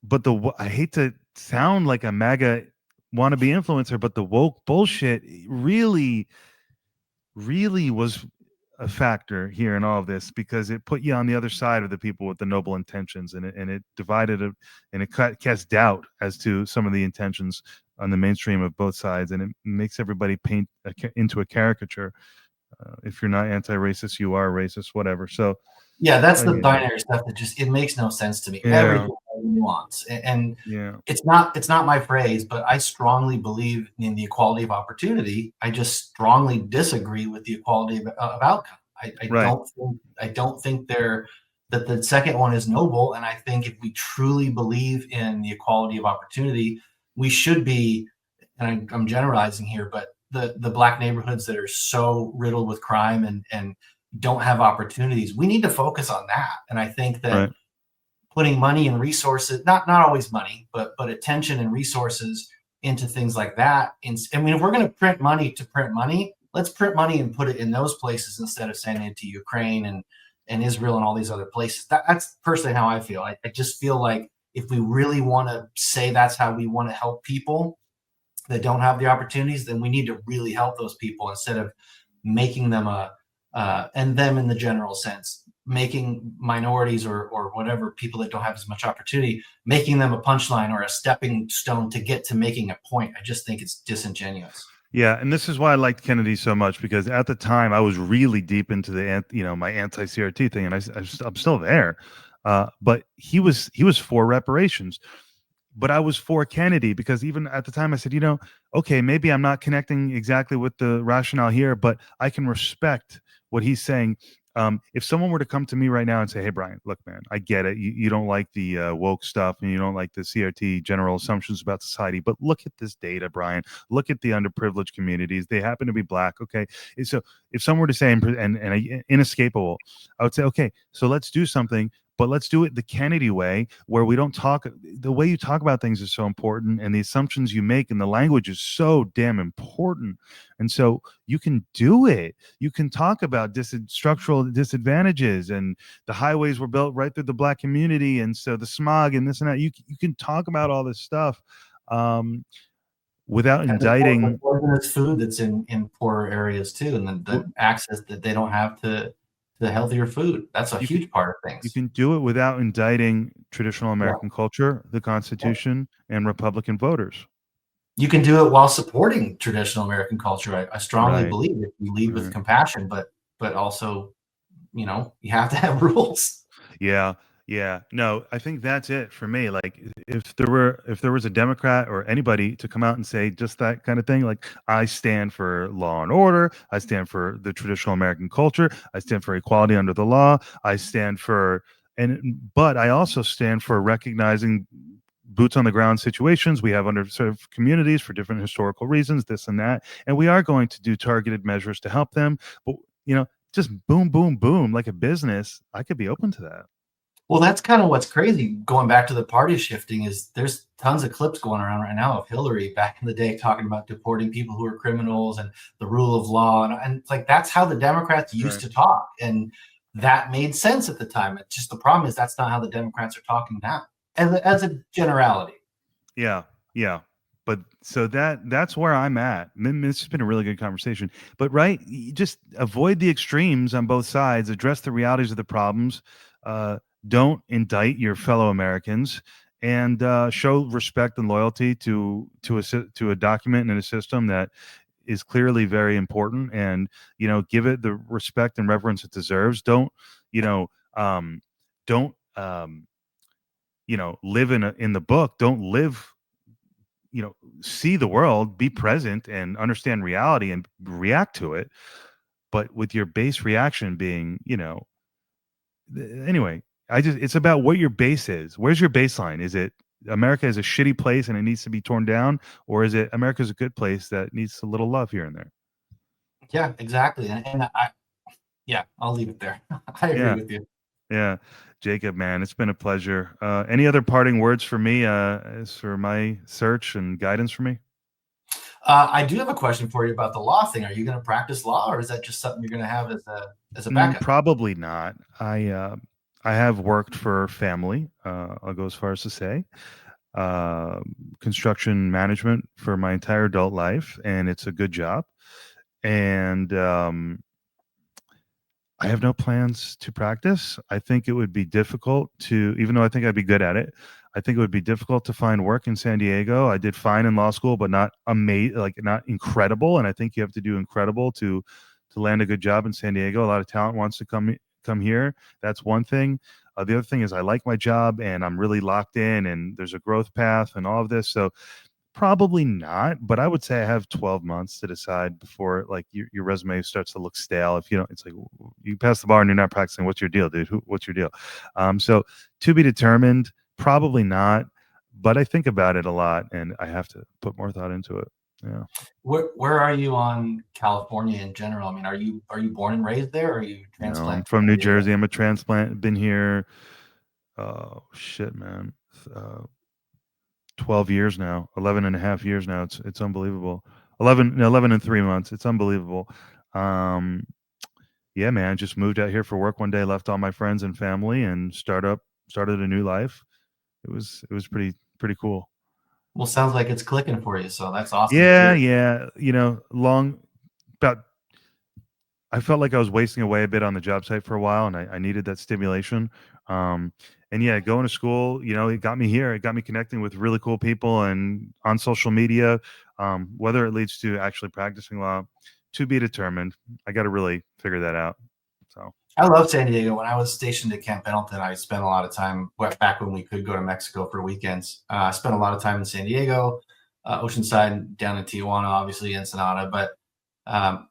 Speaker 1: but I hate to sound like a MAGA wannabe influencer, but the woke bullshit really was a factor here in all of this, because it put you on the other side of the people with the noble intentions, and it divided it, and it cast doubt as to some of the intentions on the mainstream of both sides, and it makes everybody paint into a caricature. If you're not anti-racist, you are racist, whatever. So
Speaker 2: Yeah, that's the
Speaker 1: yeah,
Speaker 2: binary stuff that just it makes no sense to me.
Speaker 1: yeah,
Speaker 2: Everything has nuance, and
Speaker 1: yeah,
Speaker 2: it's not my phrase, but I strongly believe in the equality of opportunity. I just strongly disagree with the equality of outcome.
Speaker 1: right,
Speaker 2: I don't think that the second one is noble, and I think if we truly believe in the equality of opportunity, we should be. And I'm generalizing here, but the black neighborhoods that are so riddled with crime and don't have opportunities, we need to focus on that. And I think that
Speaker 1: right.
Speaker 2: putting money and resources, not always money, but attention and resources into things like that. I mean, if we're going to print money to print money, let's print money and put it in those places instead of sending it to Ukraine and Israel and all these other places. That's personally how I feel. I just feel like if we really want to say that's how we want to help people that don't have the opportunities, then we need to really help those people instead of making them and them in the general sense, making minorities or whatever people that don't have as much opportunity, making them a punchline or a stepping stone to get to making a point. I just think it's disingenuous.
Speaker 1: Yeah, and this is why I liked Kennedy so much, because at the time I was really deep into my anti-CRT thing, and I'm still there. But he was for reparations, but I was for Kennedy, because even at the time I said, okay, maybe I'm not connecting exactly with the rationale here, but I can respect what he's saying. If someone were to come to me right now and say, "Hey, Brian, look, man, I get it. You don't like the woke stuff, and you don't like the CRT general assumptions about society, but look at this data, Brian. Look at the underprivileged communities. They happen to be black. Okay, so if someone were to say, inescapable, I would say, okay, so let's do something, but let's do it the Kennedy way, where we don't talk. The way you talk about things is so important, and the assumptions you make and the language is so damn important. And so you can do it. You can talk about structural disadvantages, and the highways were built right through the black community, and so the smog and this and that. You can talk about all this stuff without
Speaker 2: And the
Speaker 1: indicting.
Speaker 2: poisonous food that's in poorer areas too, and the access that they don't have to healthier food. That's a
Speaker 1: You can
Speaker 2: huge part of
Speaker 1: you
Speaker 2: things.
Speaker 1: can do it without indicting traditional
Speaker 2: Yeah.
Speaker 1: American culture, the
Speaker 2: Yeah.
Speaker 1: Constitution, and Republican voters.
Speaker 2: You can do it while supporting traditional American culture. I strongly
Speaker 1: Right.
Speaker 2: believe that you lead with
Speaker 1: Right.
Speaker 2: compassion, but also, you have to have rules.
Speaker 1: Yeah. Yeah. No, I think that's it for me. Like if there was a Democrat or anybody to come out and say just that kind of thing, like I stand for law and order, I stand for the traditional American culture, I stand for equality under the law, I stand for but I also stand for recognizing boots on the ground situations. We have underserved communities for different historical reasons, this and that, and we are going to do targeted measures to help them. But just boom, boom, boom, like a business, I could be open to that.
Speaker 2: Well, that's kind of what's crazy. Going back to the party shifting, is there's tons of clips going around right now of Hillary back in the day talking about deporting people who are criminals and the rule of law, and it's like that's how the Democrats used
Speaker 1: Right.
Speaker 2: to talk, and that made sense at the time. It's just the problem is that's not how the Democrats are talking now, as a generality.
Speaker 1: Yeah, yeah. But so that's where I'm at. This has been a really good conversation. But right, you just avoid the extremes on both sides. Address the realities of the problems. Uh, don't indict your fellow Americans, and show respect and loyalty to a document and a system that is clearly very important. And give it the respect and reverence it deserves. You know um, don't live in the book. Don't live, see the world, be present, and understand reality and react to it, but with your base reaction being, anyway. It's about what your base is. Where's your baseline? Is it America is a shitty place and it needs to be torn down, or is it America's a good place that needs a little love here and there?
Speaker 2: Yeah, exactly. And yeah, I'll leave it there. I agree
Speaker 1: Yeah,
Speaker 2: with you.
Speaker 1: yeah. Jacob, man, it's been a pleasure. Any other parting words for me, as for my search and guidance for me?
Speaker 2: I do have a question for you about the law thing. Are you going to practice law, or is that just something you're going to have as a backup?
Speaker 1: Probably not. I have worked for family. I'll go as far as to say uh, construction management for my entire adult life, and it's a good job. And I have no plans to practice. I think it would be difficult to, even though I think I'd be good at it. I think it would be difficult to find work in San Diego. I did fine in law school, but not amazing, like not incredible. And I think you have to do incredible to land a good job in San Diego. A lot of talent wants to come here. That's one thing. The other thing is I like my job and I'm really locked in, and there's a growth path and all of this. So probably not, but I would say I have 12 months to decide before like your resume starts to look stale. If you don't, it's like you pass the bar and you're not practicing. What's your deal, dude? What's your deal? So to be determined, probably not, but I think about it a lot and I have to put more thought into it. Yeah.
Speaker 2: Where are you on California in general? I mean, are you born and raised there, or are you
Speaker 1: No, I'm
Speaker 2: transplant to
Speaker 1: from
Speaker 2: San
Speaker 1: New
Speaker 2: Diego?
Speaker 1: Jersey. I'm a transplant. Been here, oh shit, man. Uh, 12 years now, 11 and a half years now. It's unbelievable. 11, no, 11 and 3 months. It's unbelievable. Um, yeah, man, just moved out here for work one day, left all my friends and family and started a new life. It was pretty cool.
Speaker 2: Well, sounds like it's clicking for you, so that's awesome to
Speaker 1: Yeah,
Speaker 2: hear.
Speaker 1: yeah, long about I felt like I was wasting away a bit on the job site for a while, and I needed that stimulation. Um, and yeah, going to school, it got me here. It got me connecting with really cool people and on social media. Whether it leads to actually practicing law, to be determined. I got to really figure that out. So
Speaker 2: I love San Diego. When I was stationed at Camp Pendleton, I spent a lot of time back when we could go to Mexico for weekends. I spent a lot of time in San Diego, Oceanside, down in Tijuana, obviously Ensenada. But um,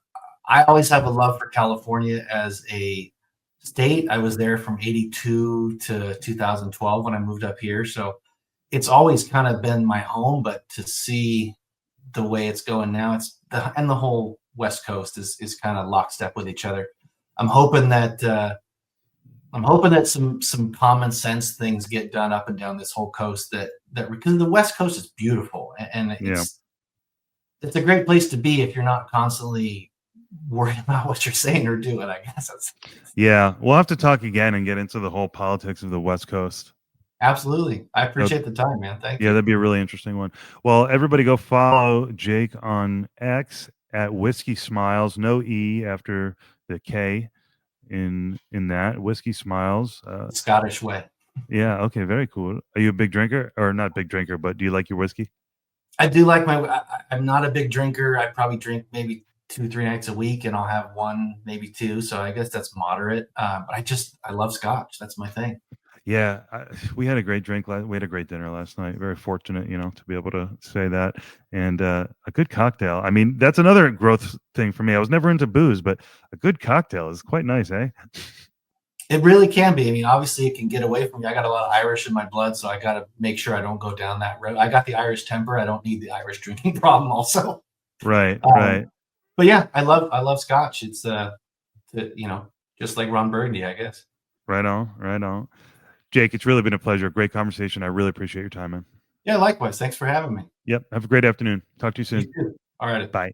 Speaker 2: I always have a love for California as a state. I was there from '82 to 2012 when I moved up here, so it's always kind of been my home. But to see the way it's going now, and the whole West Coast is kind of lockstep with each other. I'm hoping that I'm hoping that some common sense things get done up and down this whole coast. That because the West Coast is beautiful, and
Speaker 1: yeah,
Speaker 2: it's a great place to be if you're not constantly worried about what you're saying or doing. I guess that's
Speaker 1: yeah. We'll have to talk again and get into the whole politics of the West Coast.
Speaker 2: absolutely. I
Speaker 1: So
Speaker 2: appreciate the time, man. Thank
Speaker 1: yeah,
Speaker 2: you.
Speaker 1: that'd be a really interesting one. Well, everybody go follow Jake on X at Whiskey Smiles. No E after the K in that. Whiskey Smiles.
Speaker 2: The Scottish way.
Speaker 1: Yeah, okay, very cool. Are you a big drinker? Or not big drinker, but do you like your whiskey?
Speaker 2: I do like I'm not a big drinker. I probably drink maybe 2, 3 nights a week, and I'll have one, maybe two. So I guess that's moderate. But I love Scotch. That's my thing.
Speaker 1: Yeah, we had a great we had a great dinner last night. Very fortunate, to be able to say that. And a good cocktail. I mean, that's another growth thing for me. I was never into booze, but a good cocktail is quite nice, eh?
Speaker 2: It really can be. I mean, obviously, it can get away from me. I got a lot of Irish in my blood, so I got to make sure I don't go down that road. I got the Irish temper. I don't need the Irish drinking problem, also.
Speaker 1: Right,
Speaker 2: Um,
Speaker 1: right,
Speaker 2: but yeah, I love Scotch. It's just like Ron Burgundy, I guess.
Speaker 1: right on, right on. Jake, it's really been a pleasure. Great conversation. I really appreciate your time, man.
Speaker 2: Yeah, likewise. Thanks for having me.
Speaker 1: Yep. Have a great afternoon. Talk to you
Speaker 2: You
Speaker 1: soon.
Speaker 2: too. All right.
Speaker 1: Bye.